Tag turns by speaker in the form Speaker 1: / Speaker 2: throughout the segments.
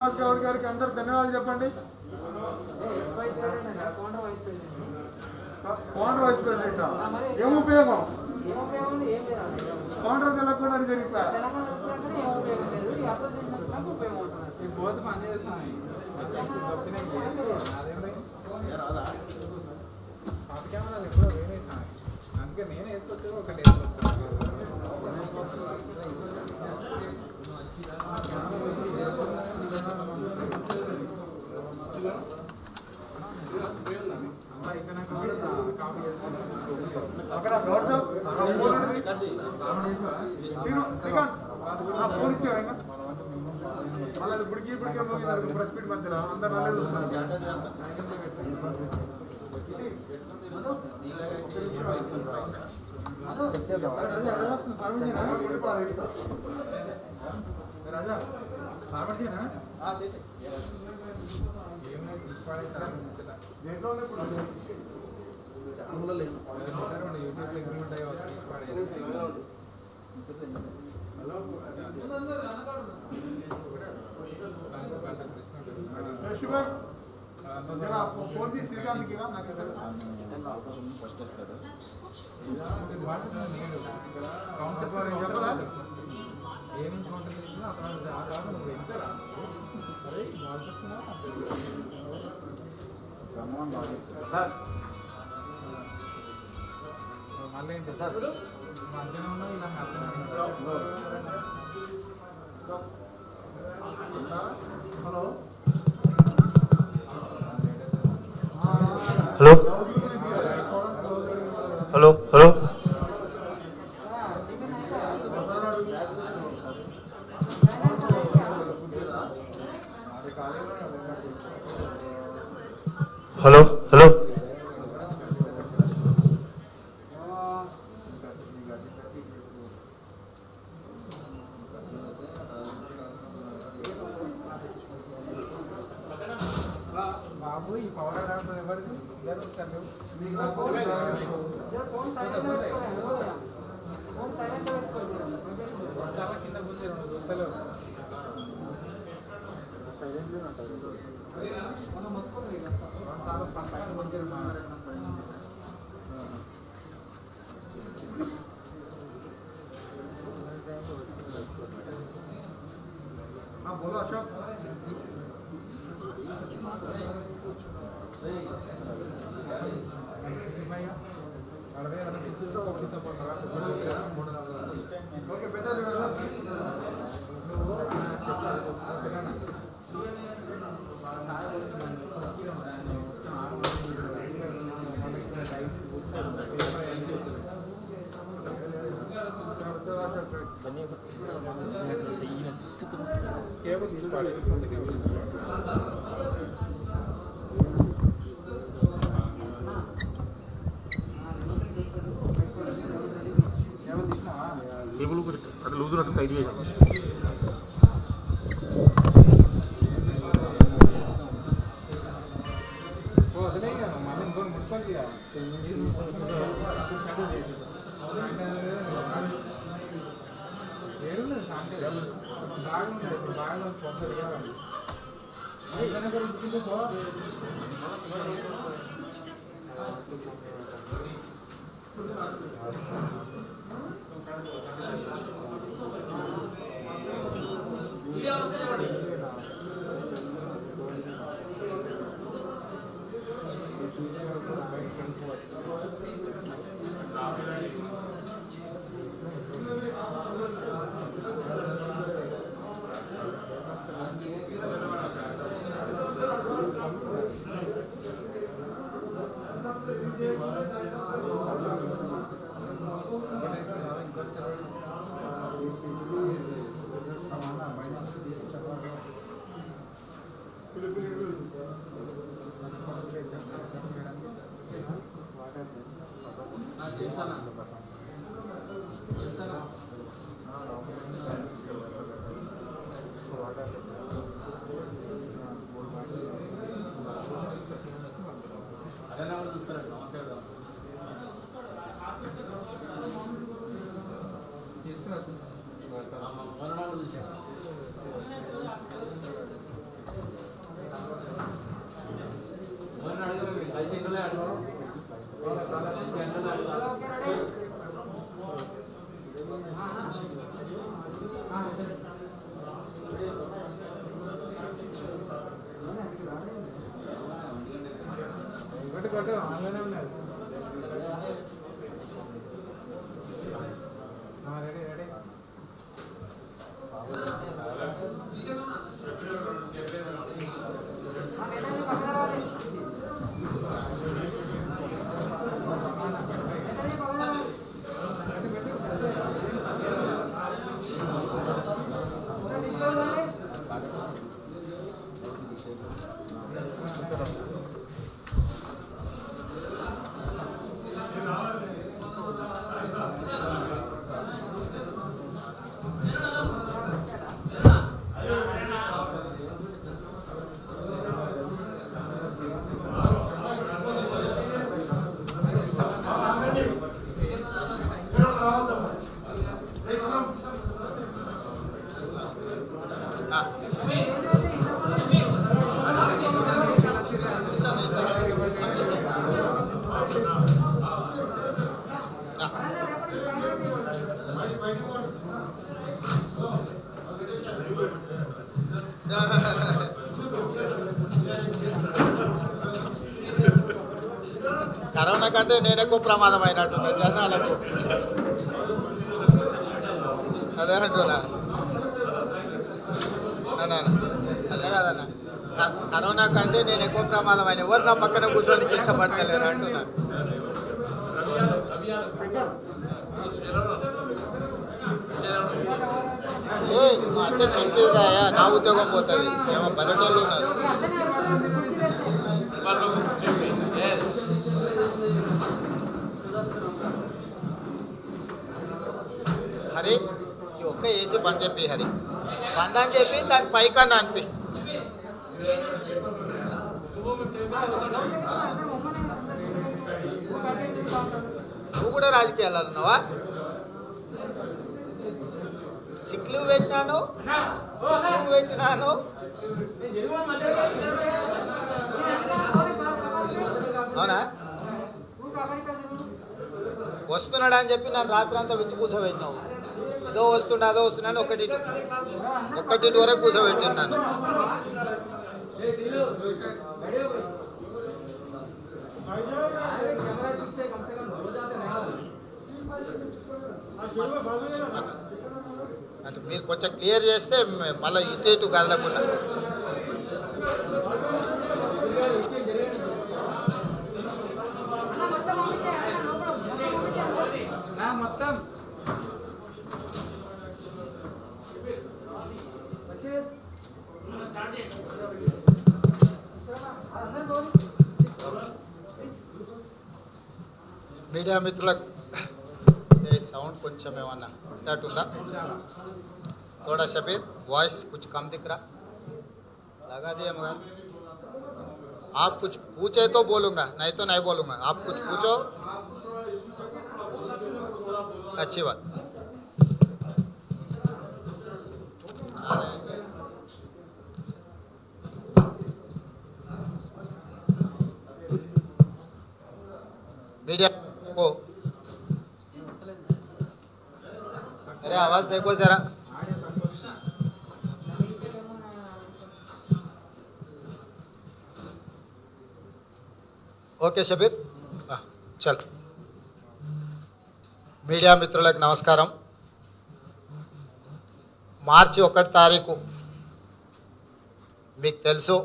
Speaker 1: గౌడ్ గారికి అందరూ ధన్యవాదాలు చెప్పండి. ఫౌండర్ వైస్ ప్రెసిడెంట్ ఏం ఉపయోగం? ఫౌండర్ తెలకుండా జరిగిపోయా
Speaker 2: అందుకే నేను వేసుకొచ్చి ఒకటి
Speaker 1: అక్కడ గౌడ్ సాబ్ శ్రీకాంత్ ఫోన్ ఇచ్చావు ఇంకా మళ్ళీ ఇప్పటికి ప్రెస్ మీట్ మధ్యలో అందరు నన్నే చూస్తున్నారు. ఫోన్ తీసి శ్రీకాంత్కి నాకు చెప్పదా
Speaker 2: ఏమేమి కౌంటర్ చేసినా అక్కడ నువ్వు ఎంత
Speaker 1: సార్
Speaker 2: మళ్ళీ ఏంటి సార్ మధ్యలో ఉన్నా ఇలా
Speaker 3: hello hello hello hello hello
Speaker 2: బాబు ఈ పవర్ డాక్టర్ ఎవరికి చాలా కింద కూర్చొని రెండు దోస్తలు చాలా పక్కన కూర్చొని
Speaker 1: बोलो अशोक ओके बेटा
Speaker 2: కేబుల్ తీసుకోవాలి
Speaker 3: కేబుల్ అక్కడ లూజ్ ఉన్నట్టు టైట్ చేసాను.
Speaker 2: వదిలే మళ్ళీ ఇంకో ముట్టుకోవాలి ఏడున్నది సాయంత్రం బాగుంటుంది బాగా స్పాన్సర్ చేయాలి ఆన్లైన్ ఉన్నది. Ready ready.
Speaker 4: కరోనా కంటే నేను ఎక్కువ ప్రమాదం అయినట్టున్నా జనాలకు. అదే అంటున్నా అదే కదన్నా, కరోనా కంటే నేను ఎక్కువ ప్రమాదం అయిన ఎవరు నా పక్కన కూర్చోడానికి ఇష్టపడతలేరు అంటున్నా. మా అధ్యక్షుడికి నా ఉద్యోగం పోతుంది. ఏమో పల్లెటూళ్ళు ఉన్నారు. హరి ఈ ఒక్క వేసి పని చెప్పి, హరి బంద్ అని చెప్పి దాని పైకన్నా అనిపి. నువ్వు కూడా రాజకీయాలు ఉన్నావా? సిక్లు పెట్టినాను అవునా? వస్తున్నాడు అని చెప్పి నన్ను రాత్రి అంతా వెచ్చి కూర్చోబెట్టినావు. ఏదో వస్తున్నాను ఒక్కటి వరకు కూర్చోబెట్టినాను. అంటే మీరు కొంచెం క్లియర్ చేస్తే మళ్ళీ ఇటు కదలకుండా.
Speaker 2: మొత్తం
Speaker 4: మీడియా మిత్రులకు साउंड కొంచెం ఏమన్నా ఉందా? थोड़ा शबीर वॉइस कुछ कम दिख रहा, लगा दिया मगर आप कुछ पूछे तो बोलूँगा, नहीं तो नहीं बोलूँगा. आप कुछ पूछो, अच्छी बात. मीडिया को अरे आवाज देखो जरा. ఓకే షబీర్, చల్. మీడియా మిత్రులకు నమస్కారం. మార్చి 1 తారీఖు మీకు తెలుసు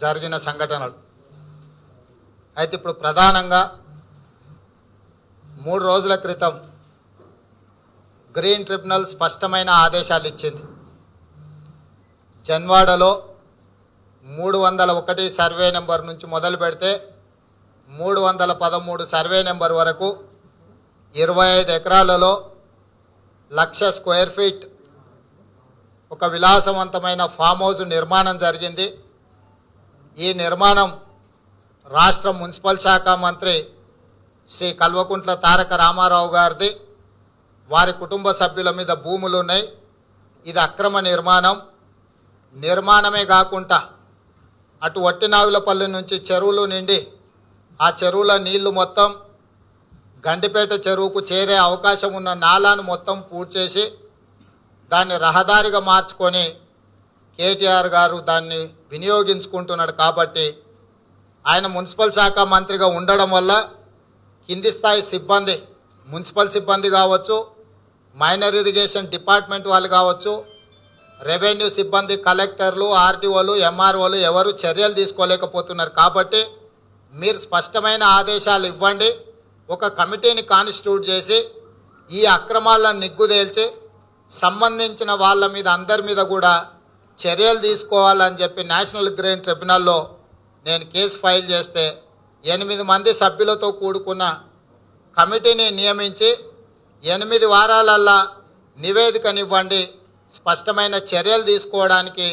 Speaker 4: జరిగిన సంఘటనలు. అయితే ఇప్పుడు ప్రధానంగా 3 రోజుల క్రితం గ్రీన్ ట్రిబ్యునల్ స్పష్టమైన ఆదేశాలు ఇచ్చింది. జన్వాడలో 301 సర్వే నెంబర్ నుంచి మొదలు పెడితే 313 సర్వే నెంబర్ వరకు 25 ఎకరాలలో 1,00,000 స్క్వేర్ ఫీట్ ఒక విలాసవంతమైన ఫామ్ హౌస్ నిర్మాణం జరిగింది. ఈ నిర్మాణం రాష్ట్ర మున్సిపల్ శాఖ మంత్రి శ్రీ కల్వకుంట్ల తారక రామారావు గారిది. వారి కుటుంబ సభ్యుల మీద భూములు ఉన్నాయి. ఇది అక్రమ నిర్మాణమే కాకుండా అటు వట్టినాగులపల్లి నుంచి చెరువులు నిండి ఆ చెరువుల నీళ్లు మొత్తం గండిపేట చెరువుకు చేరే అవకాశం ఉన్న నాలాను మొత్తం పూర్తి చేసి దాన్ని రహదారిగా మార్చుకొని కేటీఆర్ గారు దాన్ని వినియోగించుకుంటున్నాడు. కాబట్టి ఆయన మున్సిపల్ శాఖ మంత్రిగా ఉండడం వల్ల కింది స్థాయి సిబ్బంది, మున్సిపల్ సిబ్బంది కావచ్చు, మైనర్ ఇరిగేషన్ డిపార్ట్మెంట్ వాళ్ళు కావచ్చు, రెవెన్యూ సిబ్బంది, కలెక్టర్లు, ఆర్డీఓలు, ఎంఆర్ఓలు ఎవరు చర్యలు తీసుకోలేకపోతున్నారు. కాబట్టి మీరు స్పష్టమైన ఆదేశాలు ఇవ్వండి. ఒక కమిటీని కాన్స్టిట్యూట్ చేసి ఈ అక్రమాలను నిగ్గుదేల్చి సంబంధించిన వాళ్ళ మీద అందరి మీద కూడా చర్యలు తీసుకోవాలని చెప్పి నేషనల్ గ్రీన్ ట్రిబ్యునల్లో నేను కేసు ఫైల్ చేస్తే 8 మంది సభ్యులతో కూడుకున్న కమిటీని నియమించి 8 వారాలల్లా నివేదికనివ్వండి, స్పష్టమైన చర్యలు తీసుకోవడానికి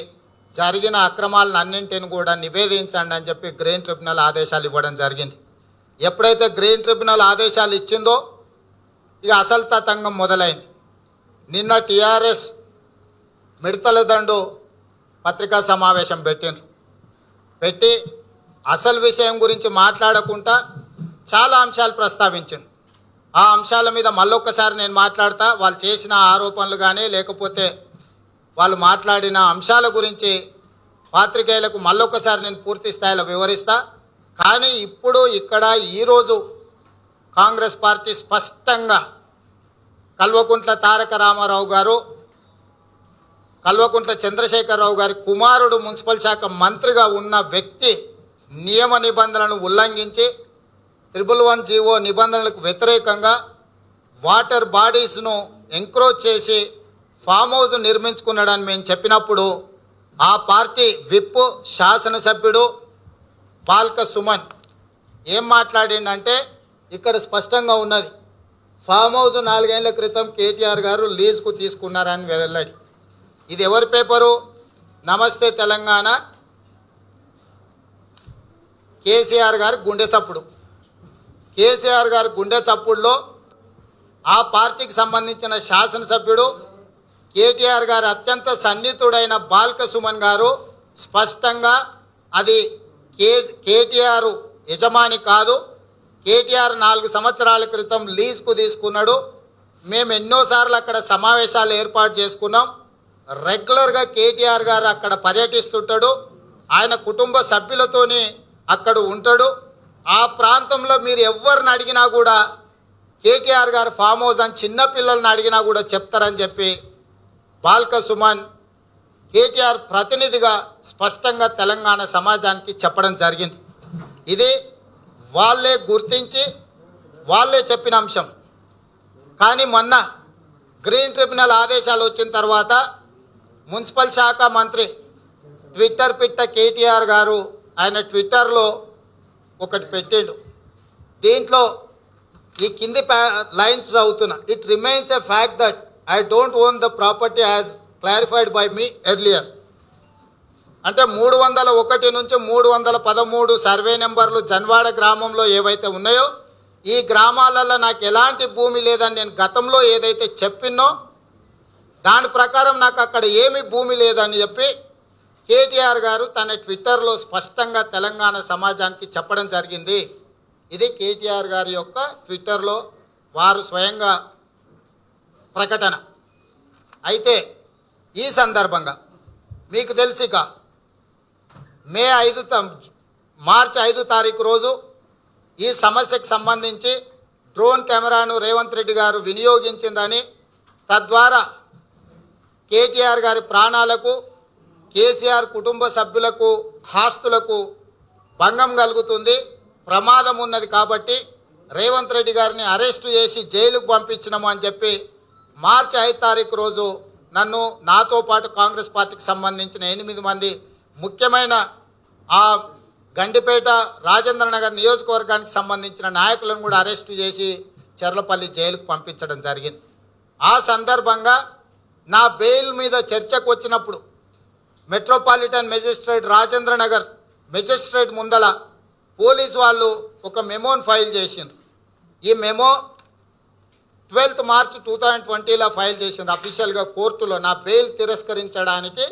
Speaker 4: జరిగిన అక్రమాలను అన్నింటిని కూడా నివేదించండి అని చెప్పి గ్రీన్ ట్రిబ్యునల్ ఆదేశాలు ఇవ్వడం జరిగింది. ఎప్పుడైతే గ్రీన్ ట్రిబ్యునల్ ఆదేశాలు ఇచ్చిందో ఇక అసలు తతంగం మొదలైంది. నిన్న టీఆర్ఎస్ మిడతల దండు పత్రికా సమావేశం పెట్టి అసలు విషయం గురించి మాట్లాడకుండా చాలా అంశాలు ప్రస్తావించింది. ఆ అంశాల మీద మళ్ళొక్కసారి నేను మాట్లాడతా. వాళ్ళు చేసిన ఆరోపణలు కానీ లేకపోతే వాళ్ళు మాట్లాడిన అంశాల గురించి పాత్రికేయులకు మళ్ళొక్కసారి నేను పూర్తి స్థాయిలో వివరిస్తా. కానీ ఇప్పుడు ఇక్కడ ఈరోజు కాంగ్రెస్ పార్టీ స్పష్టంగా కల్వకుంట్ల తారక రామారావు గారు, కల్వకుంట్ల చంద్రశేఖరరావు గారి కుమారుడు మున్సిపల్ శాఖ మంత్రిగా ఉన్న వ్యక్తి నియమ నిబంధనలను ఉల్లంఘించి 111 జీవో నిబంధనలకు వ్యతిరేకంగా వాటర్ బాడీస్ను ఎంక్రోచ్ చేసి ఫామ్ హౌస్ నిర్మించుకున్నాడని మేము చెప్పినప్పుడు ఆ పార్టీ విప్ శాసనసభ్యుడు బాల్క సుమన్ ఏం మాట్లాడిండంటే ఇక్కడ స్పష్టంగా ఉన్నది, ఫామ్ హౌస్ 4 ఏళ్ల క్రితం కేటీఆర్ గారు లీజుకు తీసుకున్నారని వెల్లడి. ఇది ఎవరి పేపరు? నమస్తే తెలంగాణ, కేసీఆర్ గారి గుండె చప్పుడు. కేసీఆర్ గారి గుండె చప్పుడులో ఆ పార్టీకి సంబంధించిన శాసనసభ్యుడు కేటీఆర్ గారి అత్యంత సన్నిహితుడైన బాల్క సుమన్ గారు స్పష్టంగా అది కేటీఆర్ యజమాని కాదు, కేటీఆర్ 4 సంవత్సరాల క్రితం లీజుకు తీసుకున్నాడు. మేము ఎన్నోసార్లు అక్కడ సమావేశాలు ఏర్పాటు చేసుకున్నాం. రెగ్యులర్గా కేటీఆర్ గారు అక్కడ పర్యటిస్తుంటాడు, ఆయన కుటుంబ సభ్యులతోని అక్కడ ఉంటాడు. ఆ ప్రాంతంలో మీరు ఎవరిని అడిగినా కూడా కేటీఆర్ గారు ఫామ్ హౌస్ అని చిన్నపిల్లల్ని అడిగినా కూడా చెప్తారని చెప్పి బాల్క సుమన్ కేటీఆర్ ప్రతినిధిగా స్పష్టంగా తెలంగాణ సమాజానికి చెప్పడం జరిగింది. ఇది వాళ్ళే గుర్తించి వాళ్ళే చెప్పిన అంశం. కానీ మొన్న గ్రీన్ ట్రిబ్యునల్ ఆదేశాలు వచ్చిన తర్వాత మున్సిపల్ శాఖ మంత్రి ట్విట్టర్ పిట్ట కేటీఆర్ గారు ఆయన ట్విట్టర్లో ఒకటి పెట్టిండు. దీంట్లో ఈ కింది లైన్స్ చదువుతున్నా. It remains a fact that I don't own the property as clarified by me earlier. అంటే 301 నుంచి 313 సర్వే నెంబర్లు జన్వాడ గ్రామంలో ఏవైతే ఉన్నాయో ఈ గ్రామాలలో నాకు ఎలాంటి భూమి లేదని నేను గతంలో ఏదైతే చెప్పినో దాని ప్రకారం నాకు అక్కడ ఏమీ భూమి లేదని చెప్పి కేటీఆర్ గారు తన ట్విట్టర్లో స్పష్టంగా తెలంగాణ సమాజానికి చెప్పడం జరిగింది. ఇది కేటీఆర్ గారి యొక్క ట్విట్టర్లో వారు స్వయంగా ప్రకటన. అయితే ఈ సందర్భంగా మీకు తెలిసిక మార్చి 5 తారీఖు రోజు ఈ సమస్యకు సంబంధించి డ్రోన్ కెమెరాను రేవంత్ రెడ్డి గారు వినియోగించిందని, తద్వారా కేటీఆర్ గారి ప్రాణాలకు, కేసీఆర్ కుటుంబ సభ్యులకు, ఆస్తులకు భంగం కలుగుతుంది, ప్రమాదం ఉన్నది కాబట్టి రేవంత్ రెడ్డి గారిని అరెస్టు చేసి జైలుకు పంపించినాము అని చెప్పి మార్చి 5 తారీఖు రోజు నన్ను, నాతో పాటు కాంగ్రెస్ పార్టీకి సంబంధించిన 8 మంది ముఖ్యమైన ఆ గండిపేట రాజేంద్రనగర్ నియోజకవర్గానికి సంబంధించిన నాయకులను కూడా అరెస్టు చేసి చెర్లపల్లి జైలుకు పంపించడం జరిగింది. ఆ సందర్భంగా నా బెయిల్ మీద చర్చకు వచ్చినప్పుడు మెట్రోపాలిటన్ మెజిస్ట్రేట్ రాజేంద్రనగర్ మెజిస్ట్రేట్ ముందల పోలీసు వాళ్ళు ఒక మెమోని ఫైల్ చేసిండ్రు. ఈ మెమో 12 మార్చి 2020లో ఫైల్ చేసిండ్రు. అఫీషియల్గా కోర్టులో నా బెయిల్ తిరస్కరించడానికి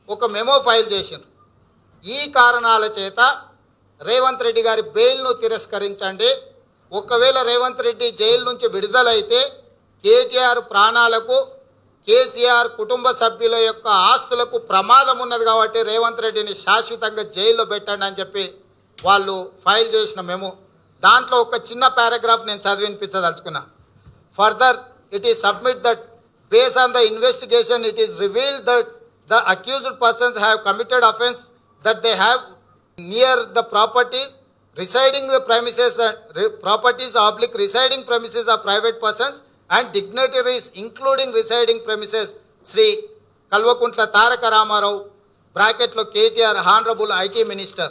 Speaker 4: ఒక మెమో ఫైల్ చేసిండ్రు. ఈ కారణాల చేత రేవంత్ రెడ్డి గారి బెయిల్ను తిరస్కరించండి. ఒకవేళ రేవంత్ రెడ్డి జైలు నుంచి విడుదలైతే కేటీఆర్ ప్రాణాలకు, కేసీఆర్ కుటుంబ సభ్యుల యొక్క ఆస్తులకు ప్రమాదం ఉన్నది కాబట్టి రేవంత్ రెడ్డిని శాశ్వతంగా జైల్లో పెట్టండి అని చెప్పి వాళ్ళు ఫైల్ చేసిన మెమో. దాంట్లో ఒక చిన్న పారాగ్రాఫ్ నేను చదివినిపించదలుచుకున్నా. Further it is submit that based on the investigation it is revealed that the accused persons have committed offence, that they have near the properties residing the premises properties oblique residing premises of private persons and dignitaries including residing premises Sri Kalvakuntla Taraka Ramarao bracket lo KTR honorable IT minister.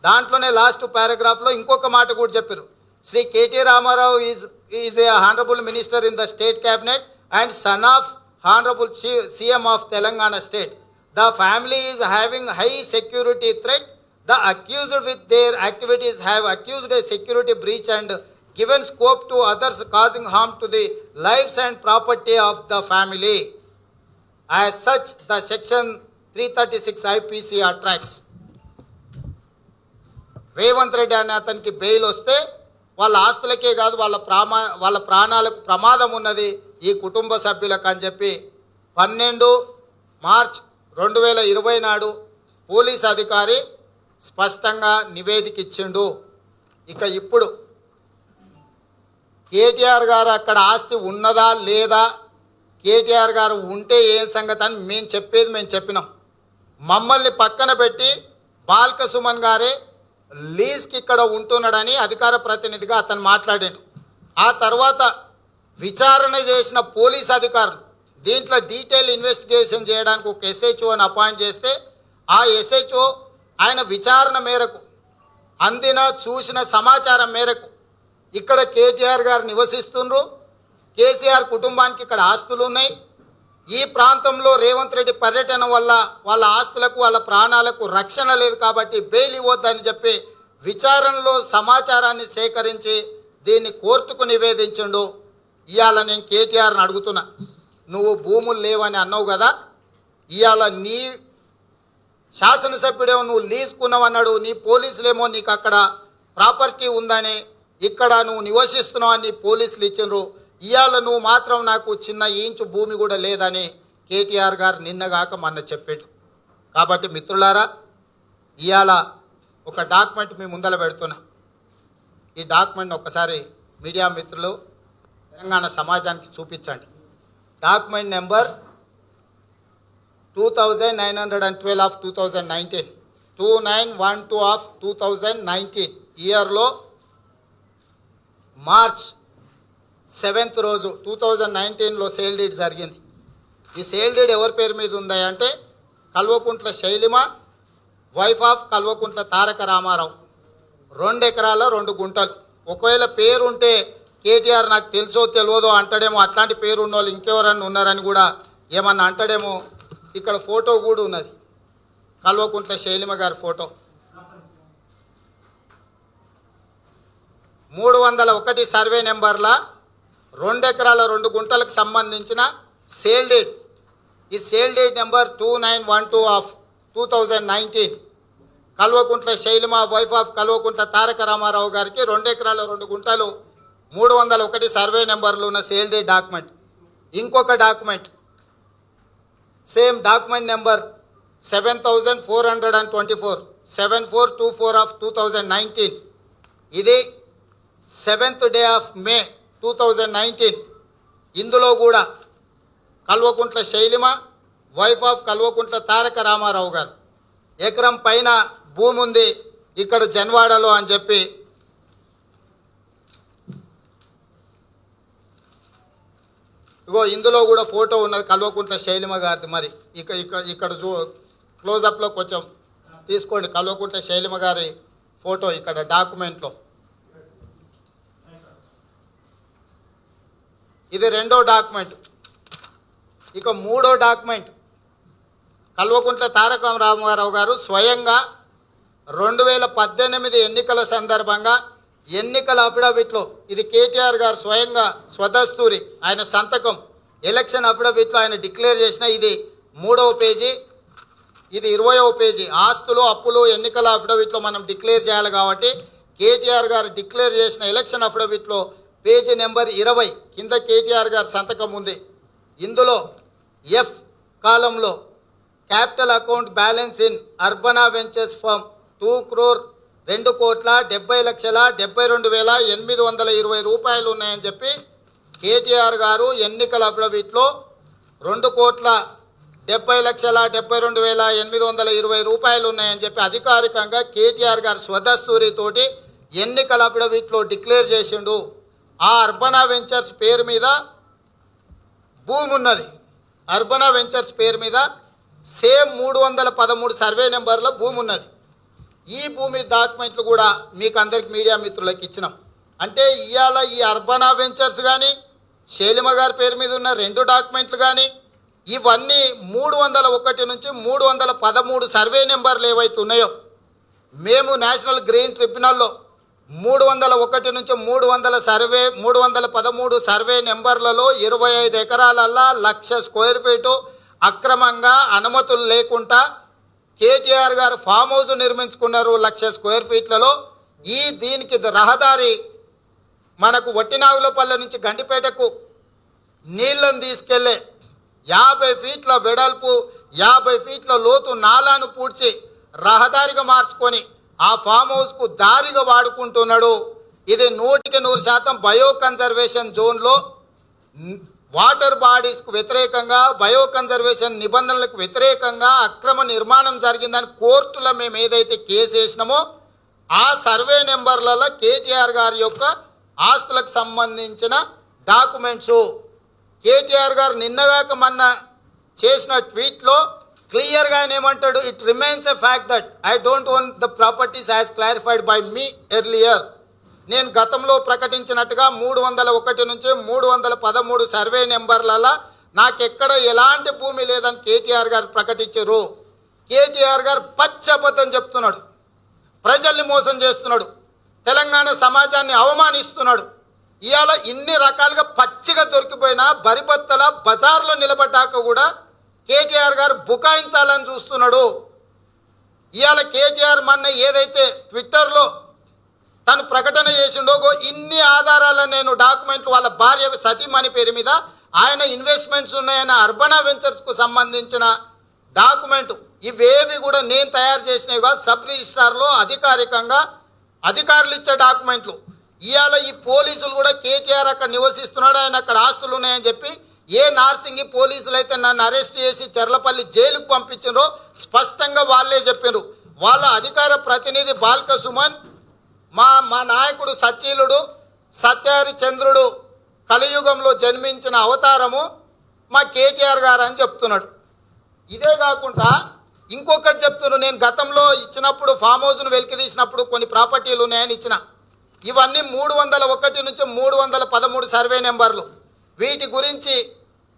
Speaker 4: దాంట్లోనే last paragraph లో ఇంకొక మాట కూడా చెప్పారు. Shri KT Ramarao is a honorable minister in the state cabinet and son of Honorable CM of Telangana State. The family is having high security threat. The accused with their activities have accused a security breach and given scope to others causing harm to the lives and property of the family. As such, the section 336 IPC attracts. Revanth Reddy అనే అతనికి bail వస్తే వాళ్ళ ఆస్తులకే కాదు వాళ్ళ ప్రాణాలకు ప్రమాదం ఉన్నది ఈ కుటుంబ సభ్యులకు అని చెప్పి 12 మార్చ్ 2020 నాడు పోలీస్ అధికారి స్పష్టంగా నివేదిక ఇచ్చిండు. ఇక ఇప్పుడు కేటీఆర్ గారు అక్కడ ఆస్తి ఉన్నదా లేదా, కేటీఆర్ గారు ఉంటే ఏం సంగతి అని మేము చెప్పినాం. మమ్మల్ని పక్కన పెట్టి బాల్క సుమన్ గారే లీజ్కి ఇక్కడ ఉంటున్నాడని అధికార ప్రతినిధిగా అతను మాట్లాడాడు. ఆ తర్వాత విచారణ చేసిన పోలీస్ అధికారులు దీంట్లో డీటెయిల్ ఇన్వెస్టిగేషన్ చేయడానికి ఒక SHOని అపాయింట్ చేస్తే ఆ SHO ఆయన విచారణ మేరకు అందిన చూసిన సమాచారం మేరకు ఇక్కడ కేటీఆర్ గారు నివసిస్తున్నారు, కేసీఆర్ కుటుంబానికి ఇక్కడ ఆస్తులు ఉన్నాయి, ఈ ప్రాంతంలో రేవంత్ రెడ్డి పర్యటన వల్ల వాళ్ళ ఆస్తులకు వాళ్ళ ప్రాణాలకు రక్షణ లేదు కాబట్టి బెయిల్ ఇవ్వద్దని చెప్పి విచారణలో సమాచారాన్ని సేకరించి దీన్ని కోర్టుకు నివేదించిండు. ఇవాళ నేను కేటీఆర్ని అడుగుతున్నా, నువ్వు భూములు లేవని అన్నావు కదా, ఇవాళ నీ శాసనసభ్యుడేమో నువ్వు లీజుకున్నావు అన్నాడు, నీ పోలీసులేమో నీకు అక్కడ ప్రాపర్టీ ఉందని ఇక్కడ నువ్వు నివసిస్తున్నావు అని పోలీసులు ఇచ్చిండ్రు, ఇవాళ నువ్వు మాత్రం నాకు చిన్న ఇంచు భూమి కూడా లేదని కేటీఆర్ గారు నిన్నగాక మొన్న చెప్పాడు. కాబట్టి మిత్రులారా, ఇవాళ ఒక డాక్యుమెంట్ మీ ముందర పెడుతున్నా. ఈ డాక్యుమెంట్ ఒక్కసారి మీడియా మిత్రులు తెలంగాణ సమాజానికి చూపించండి. డాక్యుమెంట్ నెంబర్ 2912 ఆఫ్ 2019, 2912 ఆఫ్ 2019 ఇయర్లో మార్చ్ 7th రోజు 2019లో సేల్ డీడ్ జరిగింది. ఈ సేల్ డీడ్ ఎవరి పేరు మీద ఉందా అంటే కల్వకుంట్ల శైలిమ, వైఫ్ ఆఫ్ కల్వకుంట్ల తారక రామారావు, 2 ఎకరాల 2 గుంటలు. ఒకవేళ పేరు ఉంటే కేటీఆర్ నాకు తెలుసో తెలియదో అంటాడేమో, అట్లాంటి పేరు ఉన్న వాళ్ళు ఇంకెవరన్నా ఉన్నారని కూడా ఏమన్నా అంటాడేమో. ఇక్కడ ఫోటో కూడా ఉన్నది, కల్వకుంట్ల శైలిమ గారి ఫోటో. 301 సర్వే నెంబర్ల 2 ఎకరాల 2 గుంటలకు సంబంధించిన సేల్ డీడ్. ఈ sale deed number 2912 of 2019 Kalvakuntla Shailima, wife of Kalvakuntla Taraka Ramarao గారికి 2 ఎకరాల 2 గుంటలు 301 సర్వే నెంబర్లు ఉన్న సేల్ డీడ్ డాక్యుమెంట్. ఇంకొక document same document number 7424 7424 of 2019. ఇది 7th డే ఆఫ్ మే 2019. ఇందులో కూడా కల్వకుంట్ల శైలిమ, వైఫ్ ఆఫ్ కల్వకుంట్ల తారక రామారావు గారు ఎకరం పైన భూమి ఉంది ఇక్కడ జన్వాడలో అని చెప్పి ఇగో ఇందులో కూడా ఫోటో ఉన్నది కల్వకుంట్ల శైలిమ గారిది. మరి ఇక్కడ క్లోజప్లో కొంచెం తీసుకోండి కల్వకుంట్ల శైలిమ గారి ఫోటో ఇక్కడ డాక్యుమెంట్లో. ఇది 2వ డాక్యుమెంట్. ఇక 3వ డాక్యుమెంట్ కల్వకుంట్ల తారక రామారావు గారు స్వయంగా 2018 ఎన్నికల సందర్భంగా ఎన్నికల అఫిడవిట్లో, ఇది కేటీఆర్ గారు స్వయంగా స్వదస్తూరి ఆయన సంతకం, ఎలక్షన్ అఫిడవిట్లో ఆయన డిక్లేర్ చేసిన, ఇది 3వ పేజీ ఇది 20వ పేజీ. ఆస్తులు అప్పులు ఎన్నికల అఫిడవిట్లో మనం డిక్లేర్ చేయాలి కాబట్టి కేటీఆర్ గారు డిక్లేర్ చేసిన ఎలక్షన్ అఫిడవిట్లో పేజీ నెంబర్ 20 కింద కేటీఆర్ గారి సంతకం ఉంది. ఇందులో ఎఫ్ కాలంలో capital account balance in Urbana ventures firm 2,70,70,72,820 రూపాయలు ఉన్నాయని చెప్పి కేటీఆర్ గారు ఎన్నికల అఫిడవిట్లో 2,70,72,820 రూపాయలు ఉన్నాయని చెప్పి అధికారికంగా కేటీఆర్ గారు స్వదస్తూరితోటి ఎన్నికల అఫిడవిట్లో డిక్లేర్ చేసిండు. ఆ అర్బనా వెంచర్స్ పేరు మీద భూమి ఉన్నది. అర్బనా వెంచర్స్ పేరు మీద సేమ్ 313 సర్వే నెంబర్లో భూమి ఉన్నది. ఈ భూమి డాక్యుమెంట్లు కూడా మీకు అందరికి మీడియా మిత్రులకు ఇచ్చినాం. అంటే ఇవాళ ఈ అర్బనా వెంచర్స్ కానీ శైలిమ గారి పేరు మీద ఉన్న 2 డాక్యుమెంట్లు కానీ ఇవన్నీ 301 నుంచి 313 సర్వే నెంబర్లు ఏవైతే ఉన్నాయో మేము నేషనల్ గ్రీన్ ట్రిబ్యునల్లో 301 నుంచి 313 సర్వే నెంబర్లలో 25 ఎకరాలల్లా 1,00,000 స్క్వేర్ ఫీటు అక్రమంగా అనుమతులు లేకుండా కేటీఆర్ గారు ఫామ్ హౌస్ నిర్మించుకున్నారు 1,00,000 స్క్వేర్ ఫీట్లలో. దీనికి రహదారి మనకు వట్టినాగులపల్లె నుంచి గండిపేటకు నీళ్లను తీసుకెళ్లే 50 ఫీట్ల వెడల్పు 50 ఫీట్ల లోతు నాలాను పూడ్చి రహదారిగా మార్చుకొని ఆ ఫామ్ హౌస్కు దారిగా వాడుకుంటున్నాడు. ఇది 100% బయో కన్జర్వేషన్ జోన్లో వాటర్ బాడీస్కు వ్యతిరేకంగా బయో కన్జర్వేషన్ నిబంధనలకు వ్యతిరేకంగా అక్రమ నిర్మాణం జరిగిందని కోర్టులో మేము ఏదైతే కేసు వేసినామో ఆ సర్వే నెంబర్లలో కేటీఆర్ గారి యొక్క ఆస్తులకు సంబంధించిన డాక్యుమెంట్స్ కేటీఆర్ గారు నిన్నగాక మొన్న చేసిన ట్వీట్లో క్లియర్గా ఆయన ఏమంటాడు, it remains a fact that I don't own the properties as clarified by me earlier. నేను గతంలో ప్రకటించినట్టుగా 301 నుంచి 313 సర్వే నెంబర్లలో నాకెక్కడ ఎలాంటి భూమి లేదని కేటీఆర్ గారు ప్రకటించారు. కేటీఆర్ గారు పచ్చబద్ధం చెప్తున్నాడు, ప్రజల్ని మోసం చేస్తున్నాడు, తెలంగాణ సమాజాన్ని అవమానిస్తున్నాడు. ఇవాళ ఇన్ని రకాలుగా పచ్చిగా దొరికిపోయినా బరిబత్తల బజార్లో నిలబడ్డాక కూడా కేటీఆర్ గారు బుకాయించాలని చూస్తున్నాడు. ఇవాళ కేటీఆర్ మొన్న ఏదైతే ట్విట్టర్లో తను ప్రకటన చేసిండో ఇన్ని ఆధారాలను నేను డాక్యుమెంట్లు వాళ్ళ భార్య సతీమణి పేరు మీద ఆయన ఇన్వెస్ట్మెంట్స్ ఉన్నాయన్న అర్బనా వెంచర్స్కు సంబంధించిన డాక్యుమెంట్ ఇవేవి కూడా నేను తయారు చేసినవి కాదు, సబ్ రిజిస్ట్రార్లో అధికారికంగా అధికారులు ఇచ్చే డాక్యుమెంట్లు. ఇవాళ ఈ పోలీసులు కూడా కేటీఆర్ అక్కడ నివసిస్తున్నాడు, ఆయన అక్కడ ఆస్తులు ఉన్నాయని చెప్పి ఏ నార్సింగి పోలీసులు అయితే నన్ను అరెస్ట్ చేసి చెర్లపల్లి జైలుకు పంపించారో స్పష్టంగా వాళ్ళే చెప్పారు. వాళ్ళ అధికార ప్రతినిధి బాల్క సుమన్ మా నాయకుడు సచీలుడు సత్యహరిచంద్రుడు కలియుగంలో జన్మించిన అవతారము మా కేటీఆర్ గారు అని చెప్తున్నాడు. ఇదే కాకుండా ఇంకొకటి చెప్తున్నాను, నేను గతంలో ఇచ్చినప్పుడు ఫామ్ హౌస్ను వెలికి తీసినప్పుడు కొన్ని ప్రాపర్టీలు ఉన్నాయని ఇచ్చిన. ఇవన్నీ 301 నుంచి 313 సర్వే నెంబర్లు. వీటి గురించి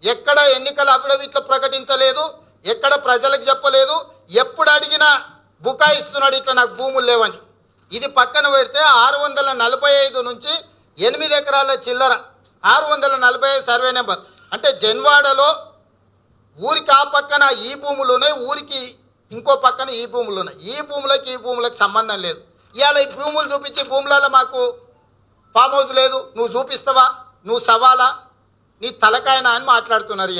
Speaker 4: ఎక్కడ ఎన్నికల అఫిడవిట్లో ప్రకటించలేదు, ఎక్కడ ప్రజలకు చెప్పలేదు, ఎప్పుడు అడిగినా బుకాయిస్తున్నాడు ఇట్లా నాకు భూములు లేవని. ఇది పక్కన పెడితే 645 నుంచి 8 ఎకరాల చిల్లర 645 సర్వే నెంబర్. అంటే జన్వాడలో ఊరికి ఆ పక్కన ఈ భూములు ఉన్నాయి, ఊరికి ఇంకో పక్కన ఈ భూములు ఉన్నాయి. ఈ భూములకు సంబంధం లేదు. ఇవాళ ఈ భూములు చూపించి భూములలో మాకు ఫామ్ హౌస్ లేదు, నువ్వు చూపిస్తావా, నువ్వు సవాలా, నీ తలకాయనా అని మాట్లాడుతున్నారు.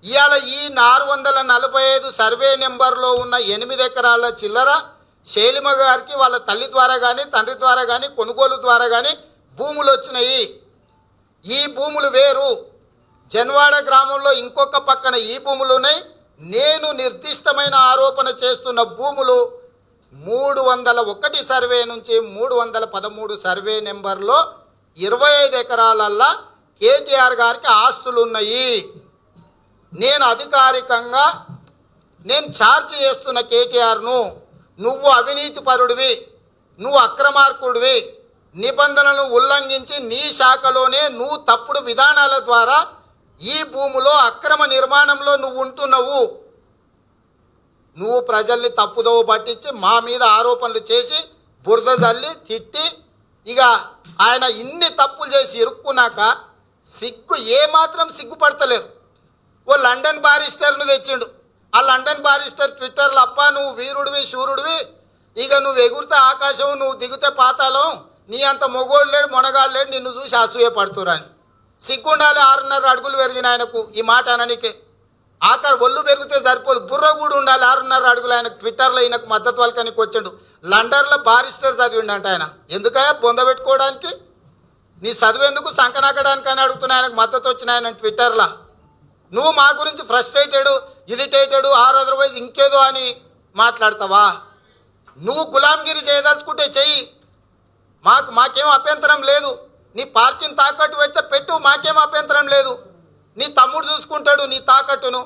Speaker 4: ఇవాళ ఈ 445 సర్వే నెంబర్లో ఉన్న 8 ఎకరాల చిల్లర శైలిమ గారికి వాళ్ళ తల్లి ద్వారా కానీ తండ్రి ద్వారా కానీ కొనుగోలు ద్వారా కానీ భూములు వచ్చినాయి. ఈ భూములు వేరు. జన్వాడ గ్రామంలో ఇంకొక పక్కన ఈ భూములు ఉన్నాయి. నేను నిర్దిష్టమైన ఆరోపణ చేస్తున్న భూములు 301 సర్వే నుంచి 313 సర్వే నెంబర్లో 25 ఎకరాలల్లా కేటీఆర్ గారికి ఆస్తులు ఉన్నాయి. నేను అధికారికంగా ఛార్జ్ చేస్తున్న కేటీఆర్ను, నువ్వు అవినీతి పరుడివి, నువ్వు అక్రమార్కుడివి, నిబంధనలను ఉల్లంఘించి నీ శాఖలోనే నువ్వు తప్పుడు విధానాల ద్వారా ఈ భూమిలో అక్రమ నిర్మాణంలో నువ్వు ఉంటున్నావు. నువ్వు ప్రజల్ని తప్పుదోవ పట్టించి మా మీద ఆరోపణలు చేసి బురద జల్లి తిట్టి ఇక ఆయన ఇన్ని తప్పులు చేసి ఇరుక్కున్నాక ఏమాత్రం సిగ్గుపడతలేరు. ఓ లండన్ బారిస్టర్ను తెచ్చిండు, ఆ లండన్ బారిస్టర్ ట్విట్టర్లో అబ్బా నువ్వు వీరుడివి శూరుడివి, ఇక నువ్వు ఎగురితే ఆకాశం నువ్వు దిగితే పాతాళం, నీ అంత మొగోడు లేడు మొనగాడు లేడు, నిన్ను చూసి అసూయపడుతురాని. సిగ్గుండాలి 6.5 అడుగులు పెరిగిన ఆయనకు ఈ మాట అననికే. ఆఖరి ఒళ్ళు పెరిగితే సరిపోదు, బుర్ర కూడా ఉండాలి. 6.5 అడుగులు ఆయన ట్విట్టర్లో ఈయనకు మద్దతు వాళ్ళకనికి వచ్చాడు. లండన్లో బారిస్టర్ చదివిండంట ఆయన. ఎందుకయా పొందబెట్టుకోవడానికి, నీ చదువెందుకు సంకనాకడానికి అని అడుగుతున్నా ఆయనకు మద్దతు వచ్చిన ఆయన ట్విట్టర్లో. నువ్వు మా గురించి ఫ్రస్ట్రేటెడ్ ఇరిటేటెడ్ ఆర్ అదర్వైజ్ ఇంకేదో అని మాట్లాడతావా? నువ్వు గులాంగిరి చేయదలుచుకుంటే చెయ్యి, మాకేం అభ్యంతరం లేదు. నీ పార్టీని తాకట్టు పెడితే పెట్టు, మాకేం అభ్యంతరం లేదు. నీ తమ్ముడు చూసుకుంటాడు నీ తాకట్టును.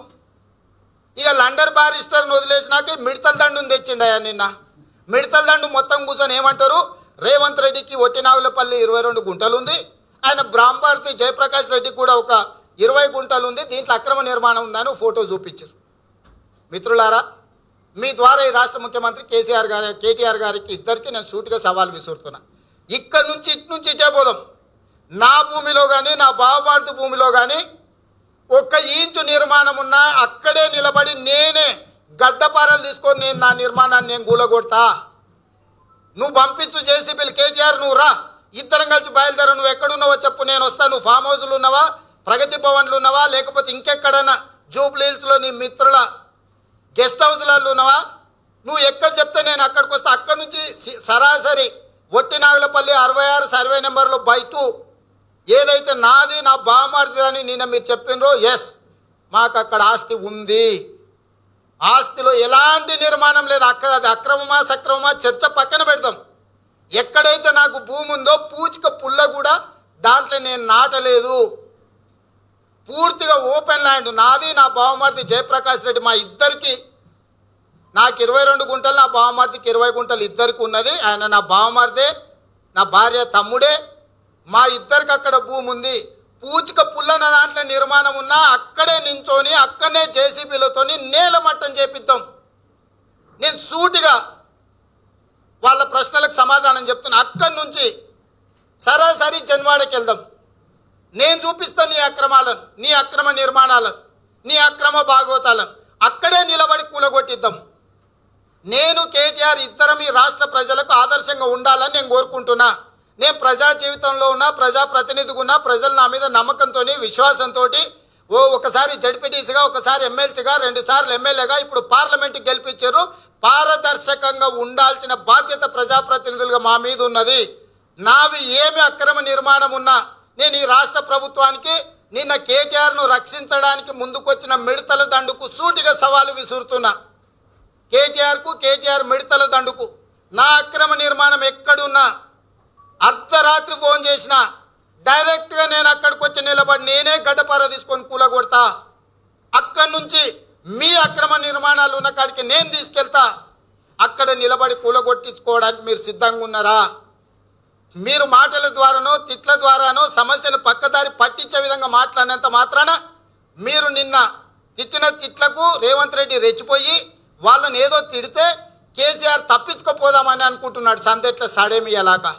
Speaker 4: ఇక లండన్ బారిస్టర్ని వదిలేసినాక మిడతల దండుని తెచ్చిండయా నిన్న. మిడతల దండు మొత్తం కూర్చొని ఏమంటారు, రేవంత్ రెడ్డికి ఒట్టినాగులపల్లి 22 గుంటలు ఉంది, ఆయన బ్రాహ్మభారతి జయప్రకాష్ రెడ్డికి కూడా ఒక 20 గుంటలు ఉంది, దీంట్లో అక్రమ నిర్మాణం ఉందని ఫోటో చూపించారు. మిత్రులారా, మీ ద్వారా ఈ రాష్ట్ర ముఖ్యమంత్రి కేటీఆర్ గారికి ఇద్దరికి నేను సూటిగా సవాల్ విసురుతున్నా. ఇక్కడ నుంచి ఇటే పోదాం. నా భూమిలో కానీ నా బావబారతి భూమిలో కానీ 1 ఇంచు నిర్మాణం ఉన్నా అక్కడే నిలబడి నేనే గడ్డపారలు తీసుకొని నా నిర్మాణాన్ని నేను కూలగొడతా. నువ్వు పంపించు జేసీబీలు, కేటీఆర్ నువ్వు రా, ఇద్దరం కలిసి బయలుదేరు. నువ్వు ఎక్కడున్నావో చెప్పు, నేను వస్తాను. నువ్వు ఫామ్ హౌస్లు ఉన్నావా, ప్రగతి భవన్లు ఉన్నావా, లేకపోతే ఇంకెక్కడన్నా జూబ్లీ హిల్స్లో నీ మిత్రుల గెస్ట్ హౌస్లలో ఉన్నావా? నువ్వు ఎక్కడ చెప్తే నేను అక్కడికి వస్తా. అక్కడి నుంచి సరాసరి ఒట్టినాగులపల్లి 66 సర్వే నెంబర్లో బై2 ఏదైతే నాది నా బావమరిది అని నిన్న మీరు చెప్పినరో, ఎస్ మాకు అక్కడ ఆస్తి ఉంది. ఆస్తిలో ఎలాంటి నిర్మాణం లేదు. అక్కడ అది అక్రమమా సక్రమమా చర్చ పక్కన పెడతాం. ఎక్కడైతే నాకు భూమి ఉందో పూచిక పుల్ల కూడా దాంట్లో నేను నాటలేదు. పూర్తిగా ఓపెన్ ల్యాండ్ నాది, నా బావమరిది జయప్రకాష్ రెడ్డి. మా ఇద్దరికి, నాకు 22 గుంటలు, నా బావమరిదికి 20 గుంటలు ఇద్దరికి ఉన్నది. ఆయన నా బావమరిదే, నా భార్య తమ్ముడే. మా ఇద్దరికి అక్కడ భూమి ఉంది. పూచిక పుల్లన దాంట్లో నిర్మాణం ఉన్నా అక్కడే నించొని అక్కడనే జేసీబీలతో నేలమట్టం చేపిద్దాం. నేను సూటిగా వాళ్ళ ప్రశ్నలకు సమాధానం చెప్తున్నా. అక్కడి నుంచి సరాసరి జన్వాడకి వెళ్దాం. నేను చూపిస్తాను నీ అక్రమాలను, నీ అక్రమ నిర్మాణాలను, నీ అక్రమ భాగవతాలను. అక్కడే నిలబడి కూలగొట్టిద్దాం. నేను కేటీఆర్ ఇద్దరం ఈ రాష్ట్ర ప్రజలకు ఆదర్శంగా ఉండాలని నేను కోరుకుంటున్నా. నేను ప్రజా జీవితంలో ఉన్నా, ప్రజాప్రతినిధిగా ఉన్నా, ప్రజలు నా మీద నమ్మకంతో విశ్వాసంతో ఒకసారి జడ్పీటీసీగా, ఒకసారి ఎమ్మెల్సీగా, 2 సార్లు ఎమ్మెల్యేగా, ఇప్పుడు పార్లమెంట్కి గెలిపించారు. పారదర్శకంగా ఉండాల్సిన బాధ్యత ప్రజాప్రతినిధులుగా మా మీద ఉన్నది. నావి ఏమి అక్రమ నిర్మాణం ఉన్నా నేను ఈ రాష్ట్ర ప్రభుత్వానికి నిన్న కేటీఆర్ను రక్షించడానికి ముందుకొచ్చిన మిడతల దండుకు సూటిగా సవాలు విసురుతున్నా. కేటీఆర్ మిడతల దండుకు నా అక్రమ నిర్మాణం ఎక్కడున్నా అర్ధరాత్రి ఫోన్ చేసిన డైరెక్ట్గా నేను అక్కడికి వచ్చి నిలబడి నేనే గడ్డపార తీసుకొని కూలగొడతా. అక్కడి నుంచి మీ అక్రమ నిర్మాణాలు ఉన్న కాడికి నేను తీసుకెళ్తా. అక్కడ నిలబడి కూలగొట్టించుకోవడానికి మీరు సిద్ధంగా ఉన్నారా? మీరు మాటల ద్వారానో తిట్ల ద్వారానో సమస్యను పక్కదారి పట్టించే విధంగా మాట్లాడినంత మాత్రాన మీరు నిన్న తిట్టిన తిట్లకు రేవంత్ రెడ్డి రెచ్చిపోయి వాళ్ళని ఏదో తిడితే కేసీఆర్ తప్పించుకోపోదామని అనుకుంటున్నాడు. సందెట్ల సాడేమియలాగా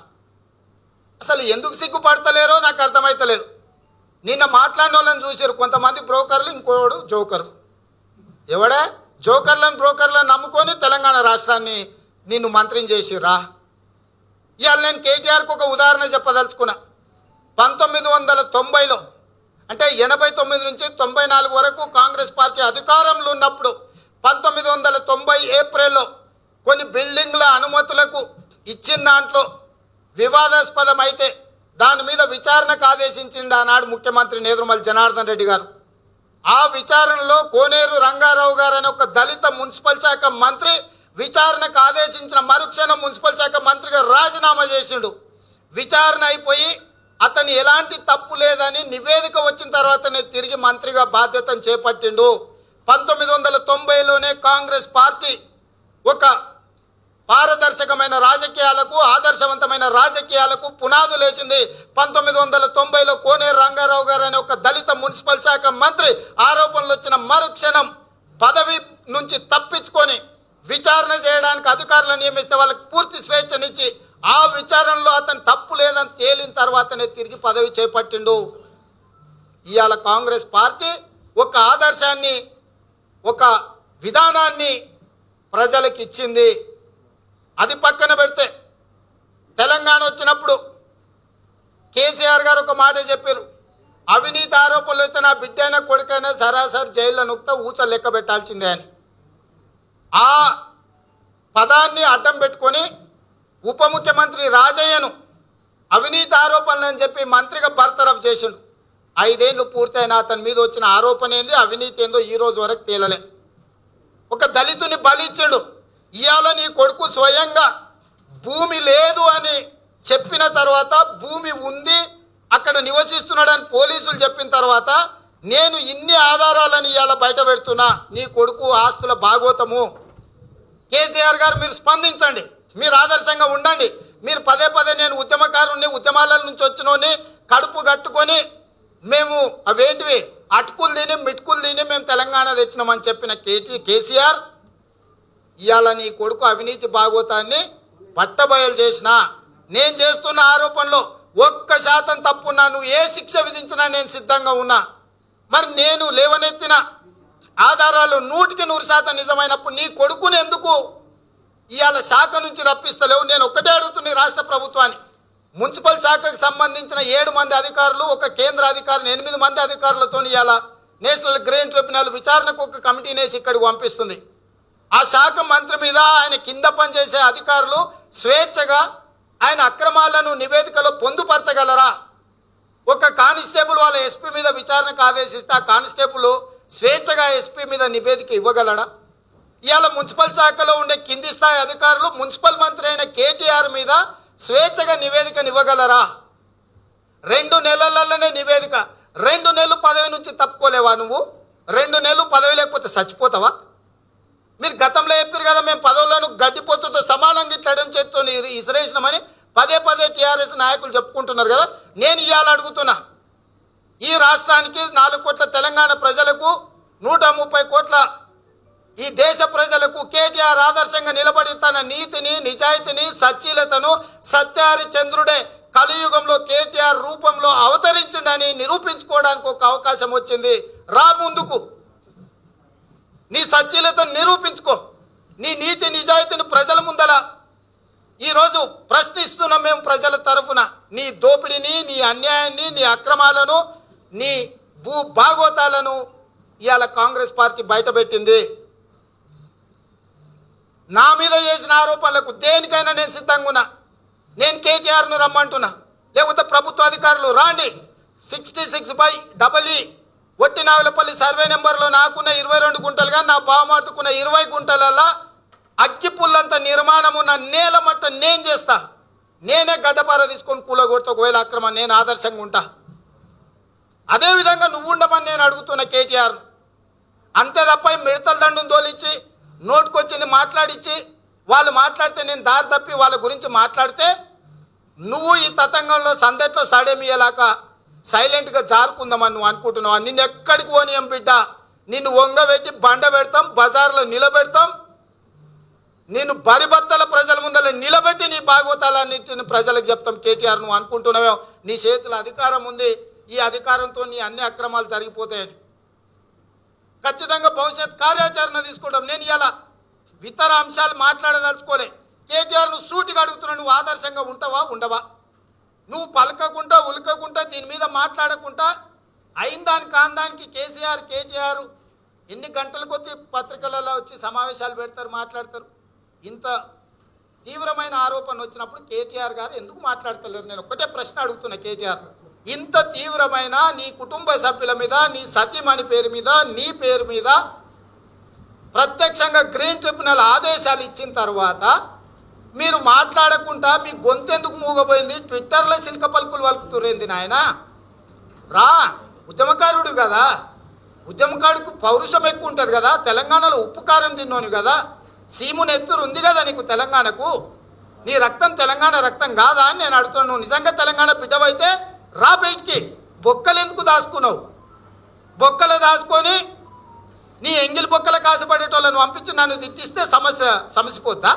Speaker 4: అసలు ఎందుకు సిగ్గుపడతలేరో నాకు అర్థమైతలేదు. నిన్న మాట్లాడిన వాళ్ళని చూసారు కొంతమంది బ్రోకర్లు, ఇంకోడు జోకరు. ఎవడే బ్రోకర్లను నమ్ముకొని తెలంగాణ రాష్ట్రాన్ని నిన్ను మంత్రిని చేసిర్రా. ఇవాళ నేను కేటీఆర్కి ఒక ఉదాహరణ చెప్పదలుచుకున్నా. 1990లో అంటే 89 నుంచి 94 వరకు కాంగ్రెస్ పార్టీ అధికారంలో ఉన్నప్పుడు 1990 ఏప్రిల్లో కొన్ని బిల్డింగ్ల అనుమతులకు ఇచ్చిన దాంట్లో వివాదాస్పదం అయితే దాని మీద విచారణకు ఆదేశించింది ఆనాడు ముఖ్యమంత్రి నేదురుమల్లి జనార్దన్ రెడ్డి గారు. ఆ విచారణలో కోనేరు రంగారావు గారు అనే ఒక దళిత మున్సిపల్ శాఖ మంత్రి విచారణకు ఆదేశించిన మరుక్షణం మున్సిపల్ శాఖ మంత్రిగా రాజీనామా చేసిండు. విచారణ అయిపోయి అతను ఎలాంటి తప్పు లేదని నివేదిక వచ్చిన తర్వాతనే తిరిగి మంత్రిగా బాధ్యతను చేపట్టిండు. 1990లోనే కాంగ్రెస్ పార్టీ ఒక పారదర్శకమైన రాజకీయాలకు, ఆదర్శవంతమైన రాజకీయాలకు పునాదులు వేసింది. 1990లో కోనేరు రంగారావు గారు అనే ఒక దళిత మున్సిపల్ శాఖ మంత్రి ఆరోపణలు వచ్చిన మరుక్షణం పదవి నుంచి తప్పించుకొని విచారణ చేయడానికి అధికారులను నియమిస్తే వాళ్ళకి పూర్తి స్వేచ్ఛనిచ్చి ఆ విచారణలో అతను తప్పు లేదని తేలిన తర్వాతనే తిరిగి పదవి చేపట్టిండు. ఇవాళ కాంగ్రెస్ పార్టీ ఒక ఆదర్శాన్ని, ఒక విధానాన్ని ప్రజలకు ఇచ్చింది. అది పక్కన పెడితే తెలంగాణ వచ్చినప్పుడు కేసీఆర్ గారు ఒక మాట చెప్పారు, అవినీతి ఆరోపణలు అయితే నా బిడ్డైనా కొడుకైనా సరాసరి జైల్లో నొక్కితే ఊచ లెక్క పెట్టాల్సిందే అని. ఆ పదాన్ని అడ్డం పెట్టుకొని ఉప ముఖ్యమంత్రి రాజయ్యను అవినీతి ఆరోపణలు అని చెప్పి మంత్రిగా బర్తరఫ్ చేసిండు. 5 ఏళ్ళు పూర్తయిన అతని మీద వచ్చిన ఆరోపణ ఏంది, అవినీతి ఏందో ఈ రోజు వరకు తేలలే. ఒక దళితుని బలిచ్చాడు. ఇవాళ నీ కొడుకు స్వయంగా భూమి లేదు అని చెప్పిన తర్వాత భూమి ఉంది అక్కడ నివసిస్తున్నాడని పోలీసులు చెప్పిన తర్వాత నేను ఇన్ని ఆధారాలను ఇవాళ బయట పెడుతున్నా, నీ కొడుకు ఆస్తుల భాగోతము. కేసీఆర్ గారు మీరు స్పందించండి, మీరు ఆదర్శంగా ఉండండి. మీరు పదే పదే నేను ఉద్యమకారుని, ఉద్యమాల నుంచి వచ్చినోని కడుపు కట్టుకొని మేము అవేంటివి అటుకులు తిని మిటుకులు తిని మేము తెలంగాణ తెచ్చినామని చెప్పిన కేసీఆర్ ఇవాళ నీ కొడుకు అవినీతి భాగోతాన్ని పట్టబయలు చేసిన. నేను చేస్తున్న ఆరోపణలో 1% తప్పున్నా నువ్వు ఏ శిక్ష విధించినా నేను సిద్ధంగా ఉన్నా. మరి నేను లేవనెత్తిన ఆధారాలు 100% నిజమైనప్పుడు నీ కొడుకుని ఎందుకు ఇవాళ శాఖ నుంచి తప్పిస్తలేవు? నేను ఒక్కటే అడుగుతున్నా రాష్ట్ర ప్రభుత్వాన్ని. మున్సిపల్ శాఖకు సంబంధించిన 7 మంది అధికారులు, ఒక కేంద్ర అధికారిని 8 మంది అధికారులతో ఇవాళ నేషనల్ గ్రీన్ ట్రిబ్యునల్ విచారణకు ఒక కమిటీని వేసి ఇక్కడికి పంపిస్తుంది. ఆ శాఖ మంత్రి మీద ఆయన కింద పనిచేసే అధికారులు స్వేచ్ఛగా ఆయన అక్రమాలను నివేదికలో పొందుపరచగలరా? ఒక కానిస్టేబుల్ వాళ్ళ ఎస్పీ మీద విచారణకు ఆదేశిస్తే ఆ కానిస్టేబుల్ స్వేచ్ఛగా ఎస్పీ మీద నివేదిక ఇవ్వగలడా? ఇవాళ మున్సిపల్ శాఖలో ఉండే కింది స్థాయి అధికారులు మున్సిపల్ మంత్రి అయిన కేటీఆర్ మీద స్వేచ్ఛగా నివేదికను ఇవ్వగలరా? 2 నెలలలోనే నివేదిక. 2 నెలలు పదవి నుంచి తప్పుకోలేవా నువ్వు? 2 నెలలు పదవి లేకపోతే చచ్చిపోతావా? మీరు గతంలో చెప్పారు కదా, మేము పదవులను గడ్డిపోతుతో సమానంగా ఇట్లా చేత్తో ఇసిరేసినామని పదే పదే టీఆర్ఎస్ నాయకులు చెప్పుకుంటున్నారు కదా. నేను ఇవాళ అడుగుతున్నా, ఈ రాష్ట్రానికి 4 కోట్ల తెలంగాణ ప్రజలకు 130 కోట్ల ఈ దేశ ప్రజలకు కేటీఆర్ ఆదర్శంగా నిలబడి తన నీతిని, నిజాయితీని, సచ్చీలతను సత్యహరిచంద్రుడే కలియుగంలో కేటీఆర్ రూపంలో అవతరించిండని నిరూపించుకోవడానికి ఒక అవకాశం వచ్చింది. రా ముందుకు, నీ సచ్చీలతను నిరూపించుకో, నీ నీతి నిజాయితీని ప్రజల ముందల ఈరోజు ప్రశ్నిస్తున్నాం మేము ప్రజల తరఫున. నీ దోపిడీని, నీ అన్యాయాన్ని, నీ అక్రమాలను, నీ భూ భాగోతాలను ఇవాళ కాంగ్రెస్ పార్టీ బయటపెట్టింది. నా మీద చేసిన ఆరోపణలకు దేనికైనా నేను సిద్ధంగా ఉన్నా. నేను కేటీఆర్ను రమ్మంటున్నా, లేకపోతే ప్రభుత్వ అధికారులు రాండి. 66/EE ఒట్టినాగులపల్లి సర్వే నెంబర్లో నాకున్న 22 గుంటలుగా నా బావమాటుకున్న 20 గుంటలలో అగ్గిపుల్లంత నిర్మాణం ఉన్న నేల మట్ట నేను చేస్తా. నేనే గడ్డపార తీసుకొని కూలగొడితే ఒకవేళ అక్రమం నేను ఆదర్శంగా ఉంటా. అదేవిధంగా నువ్వు ఉండమని నేను అడుగుతున్న కేటీఆర్. అంతే తప్ప మిడతల దండును తోలిచ్చి నోటుకొచ్చింది మాట్లాడిచ్చి వాళ్ళు మాట్లాడితే నేను దారి తప్పి వాళ్ళ గురించి మాట్లాడితే నువ్వు ఈ తతంగంలో సందట్లో సడేమియలాక సైలెంట్గా జారుకుందామని నువ్వు అనుకుంటున్నావా? నిన్ను ఎక్కడికి పోనీయం బిడ్డ. నిన్ను వంగబెట్టి బండ పెడతాం, బజార్లో నిలబెడతాం. నేను బరిబత్తల ప్రజల ముందర నిలబెట్టి నీ భాగవతాలన్నింటిని ప్రజలకు చెప్తాం. కేటీఆర్ నువ్వు అనుకుంటున్నావో నీ చేతిలో అధికారం ఉంది, ఈ అధికారంతో నీ అన్ని అక్రమాలు జరిగిపోతాయని. ఖచ్చితంగా భవిష్యత్ కార్యాచరణ తీసుకుంటాం. నేను ఇలా ఇతర అంశాలు మాట్లాడదలుచుకోలే. కేటీఆర్ నువ్వు సూటిగా అడుగుతున్నావు, నువ్వు ఆదర్శంగా ఉంటావా ఉండవా? నువ్వు పలకకుండా ఉలకకుండా దీని మీద మాట్లాడకుండా అయిందానికి కాందానికి కేటీఆర్ ఎన్ని గంటల కొద్దీ పత్రికలలో వచ్చి సమావేశాలు పెడతారు, మాట్లాడతారు. ఇంత తీవ్రమైన ఆరోపణ వచ్చినప్పుడు కేటీఆర్ గారు ఎందుకు మాట్లాడతలేరు? నేను ఒక్కటే ప్రశ్న అడుగుతున్నా కేటీఆర్. ఇంత తీవ్రమైన నీ కుటుంబ సభ్యుల మీద, నీ సతీమణి పేరు మీద, నీ పేరు మీద ప్రత్యక్షంగా గ్రీన్ ట్రిబ్యునల్ ఆదేశాలు ఇచ్చిన తర్వాత మీరు మాట్లాడకుండా మీ గొంతెందుకు మూగపోయింది? ట్విట్టర్లో చిలక పలుకులు వలుకుతురేంది నాయన? రా, ఉద్యమకారుడు కదా, ఉద్యమకారుడికి పౌరుషం ఎక్కువ ఉంటుంది కదా. తెలంగాణలో ఉప్పు కారం తిన్నోని కదా, సీముని ఎత్తురు ఉంది కదా నీకు తెలంగాణకు. నీ రక్తం తెలంగాణ రక్తం కాదా అని నేను అడుగుతున్నాను. నువ్వు నిజంగా తెలంగాణ బిడ్డవైతే రా బయటికి. బొక్కలు ఎందుకు దాచుకున్నావు? బొక్కలు దాచుకొని నీ ఎంగిలి బొక్కల కాసపడేటోళ్ళను పంపించి నన్ను తిట్టిస్తే సమసిపోద్దా?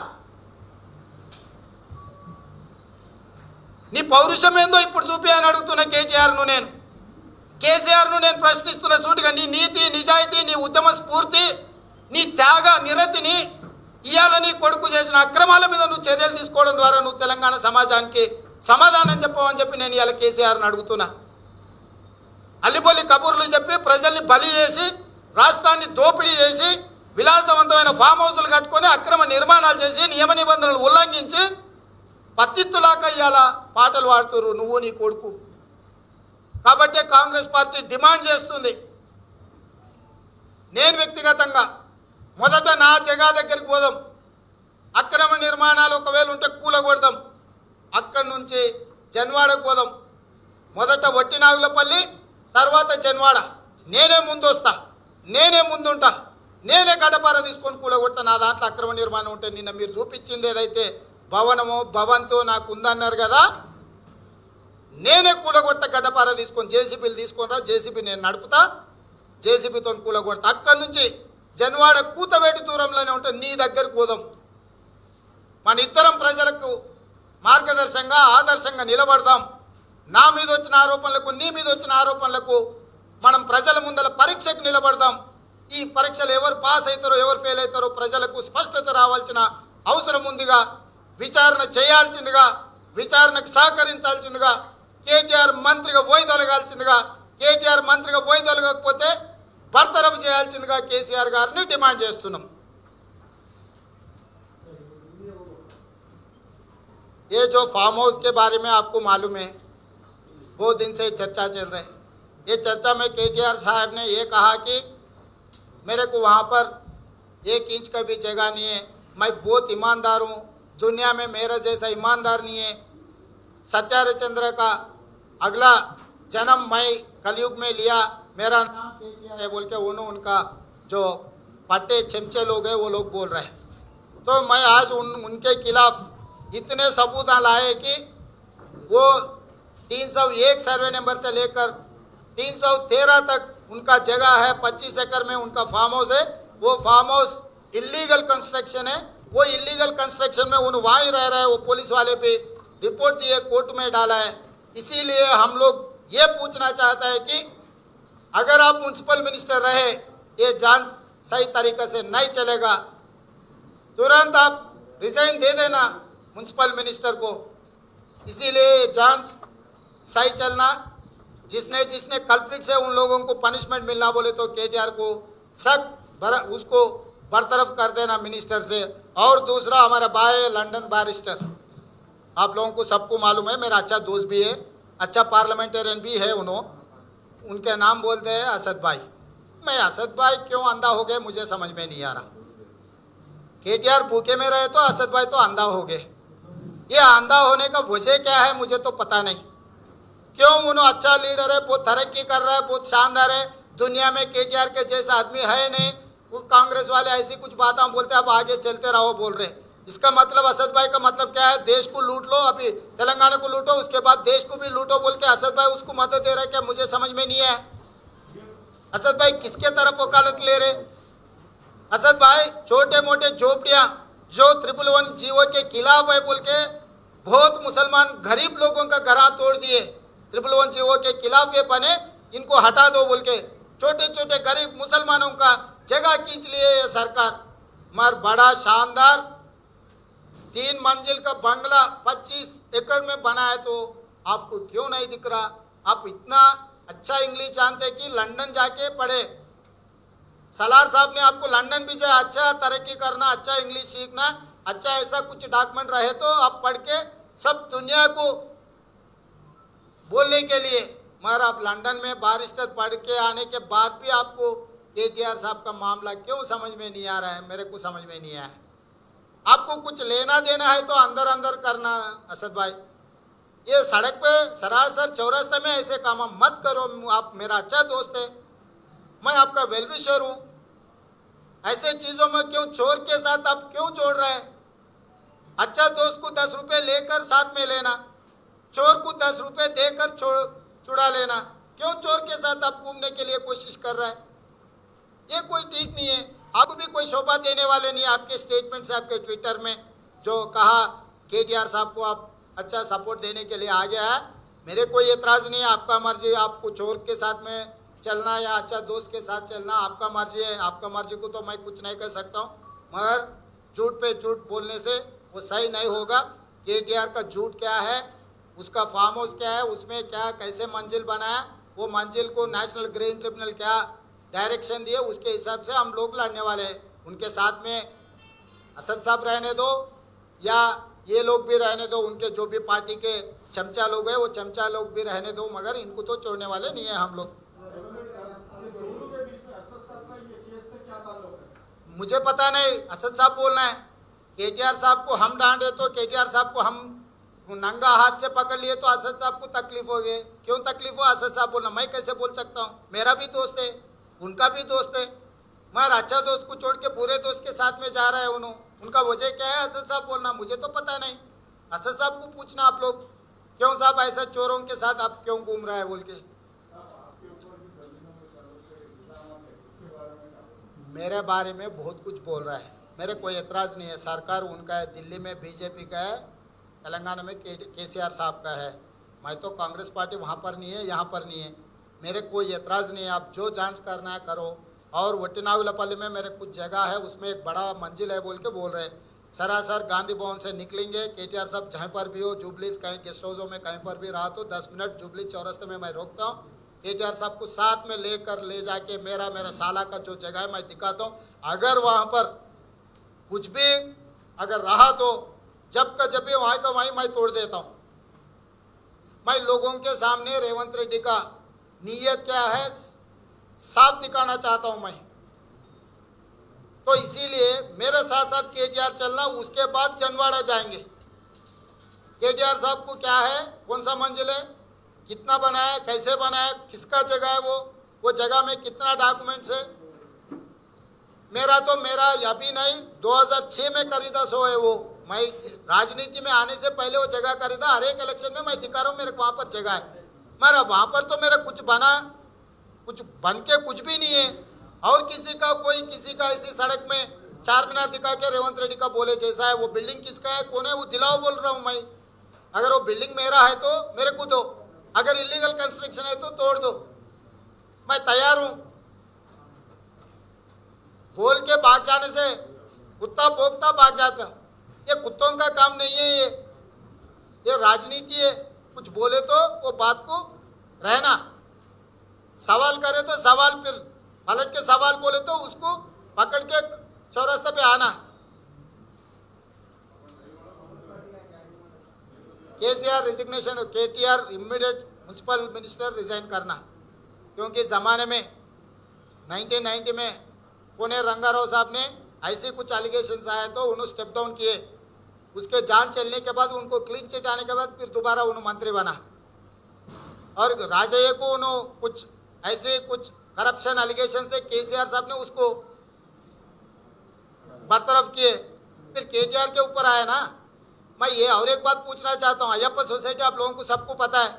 Speaker 4: నీ పౌరుషం ఏందో ఇప్పుడు చూపి అని అడుగుతున్నా కేటీఆర్ను నేను. కేసీఆర్ను నేను ప్రశ్నిస్తున్న సూటిగా నీ నీతి, నిజాయితీ, నీ ఉద్యమ స్ఫూర్తి, నీ త్యాగ నిరతిని ఇవాళ నీ కొడుకు చేసిన అక్రమాల మీద నువ్వు చర్యలు తీసుకోవడం ద్వారా నువ్వు తెలంగాణ సమాజానికి సమాధానం చెప్పవని చెప్పి నేను ఇవాళ కేసీఆర్ని అడుగుతున్నా. అల్లిబొల్లి కబుర్లు చెప్పి ప్రజల్ని బలి చేసి రాష్ట్రాన్ని దోపిడీ చేసి విలాసవంతమైన ఫామ్ హౌస్లు కట్టుకొని అక్రమ నిర్మాణాలు చేసి నియమ నిబంధనలు ఉల్లంఘించి పత్తిత్తులాగా ఇవాళ పాటలు పాడుతురు నువ్వు నీ కొడుకు. కాబట్టి కాంగ్రెస్ పార్టీ డిమాండ్ చేస్తుంది, నేను వ్యక్తిగతంగా మొదట నా జగా దగ్గరికి పోదాం, అక్రమ నిర్మాణాలు ఒకవేళ ఉంటే కూలగొడదాం, అక్కడి నుంచి జన్వాడకు పోదాం, మొదట వట్టినాగులపల్లి తర్వాత జన్వాడ, నేనే ముందు వస్తా, నేనే ముందుంటా, నేనే గడపార తీసుకొని కూలగొడతా. నా దాంట్లో అక్రమ నిర్మాణం ఉంటే నిన్న మీరు చూపించింది ఏదైతే భవనమో భవంతో నాకు ఉందన్నారు కదా, నేనే కూలగొడతా, గడ్డపార తీసుకొని జేసీబీలు తీసుకొని రా, జేసీబీ నేను నడుపుతా, జేసీబీతో కూలగొడతా. అక్కడి నుంచి జన్వాడ కూతవేటి దూరంలోనే ఉంటే నీ దగ్గరకు పోదాం, మన ఇద్దరం ప్రజలకు మార్గదర్శకంగా ఆదర్శంగా నిలబడదాం. నా మీద వచ్చిన ఆరోపణలకు నీ మీద వచ్చిన ఆరోపణలకు మనం ప్రజల ముందర పరీక్షకు నిలబడదాం. ఈ పరీక్షలు ఎవరు పాస్ అవుతారో ఎవరు ఫెయిల్ అవుతారో ప్రజలకు స్పష్టత రావాల్సిన అవసరం ఉందిగా, విచారణ చేయాల్సిందిగా, విచారణకు సహకరించాల్సిందిగా, కేటీఆర్ మంత్రిగా వైదొలగాల్సిందిగా, కేటీఆర్ మంత్రిగా వైదొలగకపోతే బర్తరఫ్ చేయాల్సిందిగా కేసీఆర్ గారిని డిమాండ్ చేస్తున్నాం. ये जो फार्म हाउस के बारे में आपको मालूम है, बहुत दिन से चर्चा चल रही है. ये चर्चा में केटीआर साहब ने ये कहा कि मेरे को वहाँ पर 1 इंच का भी जगह नहीं है, मैं बहुत ईमानदार हूँ, दुनिया में मेरा जैसा ईमानदार नहीं है. सत्याचंद्र का अगला जन्म मैं कलयुग में लिया, मेरा नाम केटीआर है बोल के उनका जो पट्टे चमचे लोग हैं वो लोग बोल रहे हैं. तो मैं आज उनके खिलाफ इतने सबूत लाए कि वो 301 सर्वे नंबर से लेकर 313 तक उनका जगह है, 25 एकड़ में उनका फार्म हाउस है. वो फार्म हाउस इलीगल कंस्ट्रक्शन है. वो इलीगल कंस्ट्रक्शन में उन वहाँ ही रह रहे हैं. वो पुलिस वाले पे रिपोर्ट दिए, कोर्ट में डाला है. इसीलिए हम लोग ये पूछना चाहता है कि अगर आप म्यूनसिपल मिनिस्टर रहे, ये जांच सही तरीके से नहीं चलेगा, तुरंत आप रिजाइन दे देना म्यूनसिपल मिनिस्टर को. इसीलिए जांच सही चलना, जिसने कल्प्रिट से उन लोगों को पनिशमेंट मिलना बोले तो केटीआर को सख्त उसको बरतरफ कर देना मिनिस्टर से. और दूसरा हमारा भाई लंदन बैरिस्टर, आप लोगों को सबको मालूम है, मेरा अच्छा दोस्त भी है, अच्छा पार्लियामेंटेरियन भी है. उनके नाम बोलते हैं असद भाई. मैं असद भाई क्यों अंधा हो गए मुझे समझ में नहीं आ रहा. केटीआर भूखे में रहे तो असद भाई तो अंधा हो गए. ये अंधा होने का वजह क्या है मुझे तो पता नहीं. क्यों उन्होंने अच्छा लीडर है, बहुत तरक्की कर रहा है, बहुत शानदार है, दुनिया में केटीआर के जैसा आदमी है नहीं. वो कांग्रेस वाले ऐसी कुछ बातें बोलते हैं, अब आगे चलते रहो बोल रहे. इसका मतलब असद भाई का मतलब क्या है, देश को लूट लो, अभी तेलंगाना को लूटो, उसके बाद देश को भी लूटो बोल के असद भाई उसको मदद दे रहे. क्या मुझे समझ में नहीं है. असद भाई किसके तरफ वकालत ले रहे. असद भाई छोटे मोटे झोपड़ियाँ जो 111 जीवो के खिलाफ है बोल के बहुत मुसलमान गरीब लोगों का घर तोड़ दिए. 111 जीवो के खिलाफ ये बने, इनको हटा दो बोल के छोटे छोटे गरीब मुसलमानों का जगह खींच लिए ये सरकार. मगर बड़ा शानदार 3 मंजिल का बंगला 25 एकड़ में बना है, तो आपको क्यों नहीं दिख रहा. आप इतना अच्छा इंग्लिश जानते कि लंदन जाके पढ़े. सलार साहब ने आपको लंदन भी जाए, अच्छा तरक्की करना, अच्छा इंग्लिश सीखना, अच्छा ऐसा कुछ डॉक्यूमेंट रहे तो आप पढ़ के सब दुनिया को बोलने के लिए. मगर आप लंदन में बैरिस्टर पढ़ के आने के बाद भी आपको केटीआर साहब का मामला क्यों समझ में नहीं आ रहा है, मेरे को समझ में नहीं आया. आपको कुछ लेना देना है तो अंदर अंदर करना. असद भाई ये सड़क पे सरासर चौरास्ते में ऐसे काम मत करो. आप मेरा अच्छा दोस्त है, मैं आपका वेलविशर हूँ. ऐसे चीज़ों में क्यों चोर के साथ आप क्यों जोड़ रहे हैं. अच्छा दोस्त को 10 रुपये लेकर साथ में लेना, चोर को 10 रुपये देकर छुड़ा लेना. क्यों चोर के साथ आप घूमने के लिए कोशिश कर रहे हैं. ये कोई ठीक नहीं है. आपको भी कोई शोभा देने वाले नहीं. आपके स्टेटमेंट से आपके ट्विटर में जो कहा केटीआर साहब को आप अच्छा सपोर्ट देने के लिए आ गया है, मेरे कोई एतराज़ नहीं है. आपका मर्जी, आपको चोर के साथ में चलना या अच्छा दोस्त के साथ चलना आपका मर्जी है, आपका मर्जी को तो मैं कुछ नहीं कह सकता हूँ, मगर झूठ पे झूठ बोलने से वो सही नहीं होगा। केटीआर का झूठ क्या है, उसका फार्म हाउस क्या है, उसमें क्या कैसे मंजिल बनाया, वो मंजिल को नेशनल ग्रीन ट्रिब्यूनल क्या डायरेक्शन दिए, उसके हिसाब से हम लोग लड़ने वाले हैं। उनके साथ में असद साहब रहने दो या ये लोग भी रहने दो, उनके जो भी पार्टी के चमचा लोग हैं वो चमचा लोग भी रहने दो, मगर इनको तो छोड़ने वाले नहीं है हम लोग। मुझे पता नहीं, असद साहब बोलना है। केटीआर साहब को हम डांटे तो केटीआर साहब को हम नंगा हाथ से पकड़ लिए तो असद साहब को तकलीफ हो गई। क्यों तकलीफ हो, असद साहब बोलना, मैं कैसे बोल सकता हूँ? मेरा भी दोस्त है, उनका भी दोस्त है, मगर अच्छा दोस्त को छोड़ के बुरे दोस्त के साथ में जा रहा है उनका वजह क्या है असद साहब बोलना, मुझे तो पता नहीं। असद साहब को पूछना आप लोग, क्यों साहब ऐसा चोरों के साथ आप क्यों घूम रहा है बोल के। मेरे बारे में बहुत कुछ बोल रहा है, मेरे कोई एतराज़ नहीं है। सरकार उनका है, दिल्ली में बीजेपी का है, तेलंगाना में केसीआर साहब का है। मैं तो कांग्रेस पार्टी वहाँ पर नहीं है, यहाँ पर नहीं है, मेरे कोई एतराज़ नहीं है। आप जो जांच करना है करो। और वट्टिनागुलपल्ली में मेरे कुछ जगह है, उसमें एक बड़ा मंजिल है बोल के बोल रहे। सरासर गांधी भवन से निकलेंगे, केटीआर साहब जहाँ पर भी हो, जुबलीज कहीं गेस्ट हाउसों में कहीं पर भी रहा तो 10 मिनट जुबली चौरस्ते में मैं रोकता हूँ। केटीआर साहब को साथ में ले जाके मेरा साला का जो जगह है मैं दिखाता हूँ। अगर वहाँ पर कुछ भी अगर रहा तो जब भी वहाँ का वहीं मैं तोड़ देता हूँ। मैं लोगों के सामने रेवंत रेड्डी का नीयत क्या है साफ दिखाना चाहता हूँ मैं। तो इसीलिए मेरे साथ साथ केटीआर चलना, उसके बाद जनवाड़ा जाएंगे। केटीआर साहब को क्या है, कौन सा मंजिल है, कितना बनाया, कैसे बनाया, किसका जगह है, वो जगह में कितना डॉक्यूमेंट्स है। मेरा अभी नहीं 2006 में खरीदा सो है वो। मैं राजनीति में आने से पहले वो जगह खरीदा, हर एक इलेक्शन में मैं दिखा रहा हूँ मेरे वहाँ पर जगह है। मेरा वहाँ पर तो मेरा कुछ बन के कुछ भी नहीं है। और किसी का ऐसी सड़क में 4 मीनार दिखा के रेवंत रेड्डी का बोले जैसा है। वो बिल्डिंग किसका है, कौन है, वो दिलाओ बोल रहा हूँ मैं। अगर वो बिल्डिंग मेरा है तो मेरे को दो, अगर इलीगल कंस्ट्रक्शन है तो तोड़ दो, मैं तैयार हूँ। बोल के भाग जाने से कुत्ता भौंकता भाग जाता, ये कुत्तों का काम नहीं है। ये राजनीति है। कुछ बोले तो वो बात को रहना, सवाल करे तो सवाल, फिर पलट के सवाल बोले तो उसको पकड़ के चौरास्ते पे आना। KCR resignation, KTR immediate municipal minister resign करना, क्योंकि ज़माने में 1990 में पुणे रंगाराव साहब ने ऐसे कुछ एलिगेशंस आए तो उन्होंने स्टेप डाउन किए। उसके जांच चलने के बाद उनको क्लीन चिट आने के बाद फिर दोबारा उन्होंने मंत्री बना। और राजయ్య को उन्होंने कुछ ऐसे कुछ करप्शन एलिगेशन से केसीआर साहब ने उसको बरतरफ किए, फिर केटीआर के ऊपर आया ना। मैं ये और एक बात पूछना चाहता हूँ, अयप्पा सोसाइटी आप लोगों को सबको पता है,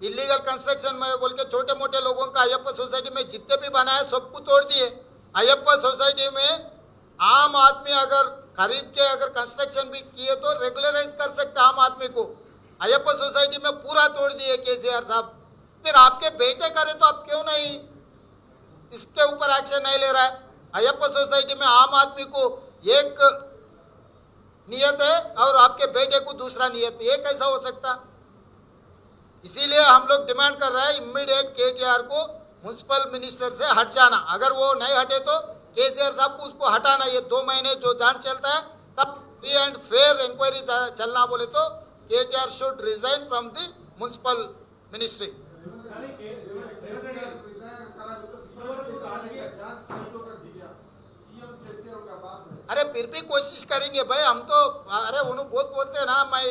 Speaker 4: इलीगल कंस्ट्रक्शन में बोल के छोटे मोटे लोगों का अयप्पा सोसाइटी में जितने भी बनाए सबको तोड़ दिए। अयप्पा सोसाइटी में आम आदमी अगर खरीद के अगर कंस्ट्रक्शन भी किए तो रेगुलराइज कर सकते आम आदमी को। अयप्पा सोसाइटी में पूरा तोड़ दिए केसीआर साहब। फिर आपके बेटे करे तो आप क्यों नहीं इसके ऊपर एक्शन नहीं ले रहा है? अयप्पा सोसाइटी में आम आदमी को एक नियत है और आपके बेटे को दूसरा नियत, ये कैसा हो सकता? इसीलिए हम लोग डिमांड कर रहे हैं इमीडिएट केटीआर को म्युनिसिपल मिनिस्टर से हट जाना। अगर वो नहीं हटे तो केसीआर साहब को उसको हटाना। ये 2 महीने जो जांच चलता है तब फ्री एंड फेयर इंक्वायरी चलना बोले तो KTR should resign from the municipal ministry. अरे फिर भी कोशिश करेंगे भाई हम तो। अरे उन्होंने बहुत बोलते हैं ना, मैं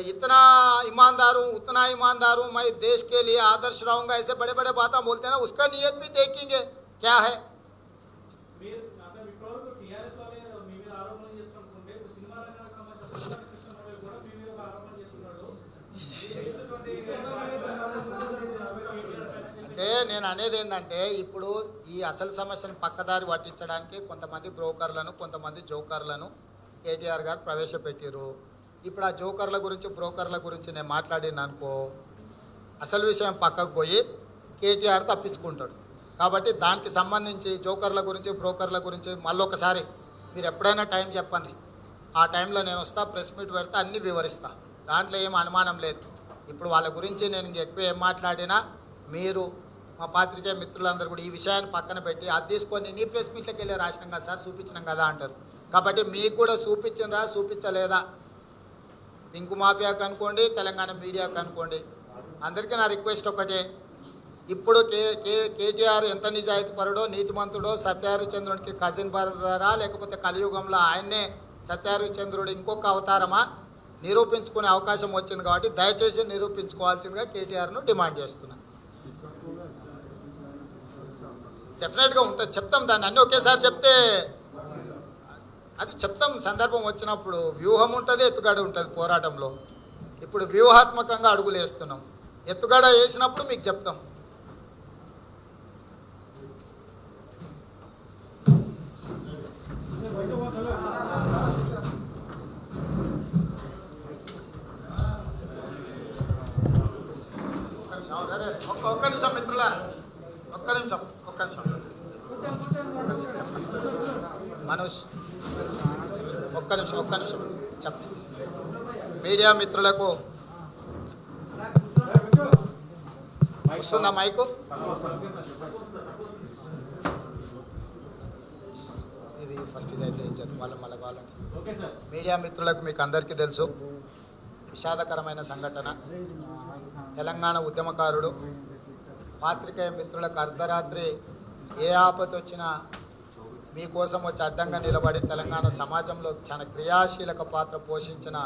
Speaker 4: इतना ईमानदार हूँ उतना ईमानदार हूँ, मैं देश के लिए आदर्श रहूंगा, ऐसे बड़े बड़े बातें बोलते हैं ना। उसका नियत भी देखेंगे क्या है। అంటే నేను అనేది ఏంటంటే ఇప్పుడు ఈ అసలు సమస్యను పక్కదారి పట్టించడానికి కొంతమంది బ్రోకర్లను కొంతమంది జోకర్లను కేటీఆర్ గారు ప్రవేశపెట్టారు. ఇప్పుడు ఆ జోకర్ల గురించి బ్రోకర్ల గురించి నేను మాట్లాడిన అనుకో అసలు విషయం పక్కకు పోయి కేటీఆర్ తప్పించుకుంటాడు. కాబట్టి దానికి సంబంధించి జోకర్ల గురించి బ్రోకర్ల గురించి మళ్ళొకసారి మీరు ఎప్పుడైనా టైం చెప్పండి, ఆ టైంలో నేను వస్తా, ప్రెస్ మీట్ పెడతా, అన్నీ వివరిస్తా, దాంట్లో ఏం అనుమానం లేదు. ఇప్పుడు వాళ్ళ గురించి నేను ఎక్కువ ఏం మాట్లాడినా మీరు మా పాత్రికేయ మిత్రులందరూ కూడా ఈ విషయాన్ని పక్కన పెట్టి అది తీసుకొని నీ ప్రెస్ మీట్లోకి వెళ్ళి రాసినాం కదా సార్, చూపించినాం కదా అంటారు. కాబట్టి మీకు కూడా చూపించినరా చూపించలేదా, పింకు మాఫియాకు అనుకోండి, తెలంగాణ మీడియాకు అనుకోండి, అందరికీ నా రిక్వెస్ట్ ఒకటే, ఇప్పుడు కేటీఆర్ ఎంత నిజాయితీ పరుడో, నీతిమంతుడో, సత్యహరిచంద్రుడికి కజిన్ బ్రదరా లేకపోతే కలియుగంలో ఆయన్నే సత్యహరిచంద్రుడు ఇంకొక అవతారమా నిరూపించుకునే అవకాశం వచ్చింది. కాబట్టి దయచేసి నిరూపించుకోవాల్సిందిగా కేటీఆర్ను డిమాండ్ చేస్తున్నా. డెఫినెట్గా ఉంటుంది, చెప్తాం, దాన్ని అన్నీ ఒకేసారి చెప్తే అది చెప్తాం. సందర్భం వచ్చినప్పుడు వ్యూహం ఉంటుంది, ఎత్తుగడ ఉంటుంది పోరాటంలో. ఇప్పుడు వ్యూహాత్మకంగా అడుగులు వేస్తున్నాం, ఎత్తుగడ వేసినప్పుడు మీకు చెప్తాం. ఒక్క నిమిషం మిత్రులారా, ఒక్క నిమిషం మనోజ్, ఒక్క నిమిషం చెప్పండి. మీడియా మిత్రులకు వస్తుందా మైకు? ఇది ఫస్ట్ ఇదైతే మళ్ళీ కావాలండి. మీడియా మిత్రులకు మీకు అందరికీ తెలుసు, విషాదకరమైన సంఘటన. తెలంగాణ ఉద్యమకారుడు, పాత్రికేయ మిత్రులకు అర్ధరాత్రి ఏ ఆపద వచ్చినా మీకోసం వచ్చి అడ్డంగా నిలబడి తెలంగాణ సమాజంలో చాలా క్రియాశీలక పాత్ర పోషించిన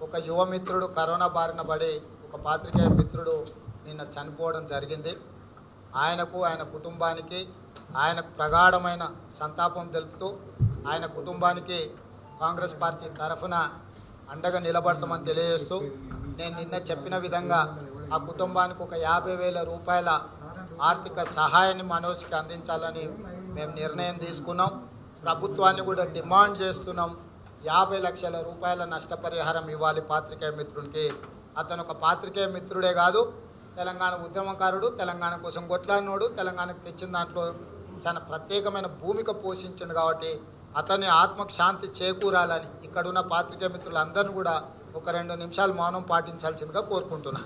Speaker 4: ఒక యువమిత్రుడు కరోనా బారిన పడి ఒక పాత్రికేయ మిత్రుడు నిన్న చనిపోవడం జరిగింది. ఆయనకు, ఆయన కుటుంబానికి ఆయనకు ప్రగాఢమైన సంతాపం తెలుపుతూ ఆయన కుటుంబానికి కాంగ్రెస్ పార్టీ తరఫున అండగా నిలబడతామని తెలియజేస్తూ, నేను నిన్న చెప్పిన విధంగా ఆ కుటుంబానికి ఒక 50,000 రూపాయల ఆర్థిక సహాయాన్ని మనోజ్కి అందించాలని మేము నిర్ణయం తీసుకున్నాం. ప్రభుత్వాన్ని కూడా డిమాండ్ చేస్తున్నాం, 50 లక్షల రూపాయల నష్టపరిహారం ఇవ్వాలి పాత్రికేయ మిత్రునికి. అతను ఒక పాత్రికేయ మిత్రుడే కాదు, తెలంగాణ ఉద్యమకారుడు, తెలంగాణ కోసం కొట్లాడినోడు, తెలంగాణకు తెచ్చిన దాంట్లో చాలా ప్రత్యేకమైన భూమిక పోషించింది. కాబట్టి అతని ఆత్మకు శాంతి చేకూరాలని ఇక్కడున్న పాత్రికేయ మిత్రులందరినీ కూడా ఒక 2 నిమిషాలు మౌనం పాటించాల్సిందిగా కోరుకుంటున్నా.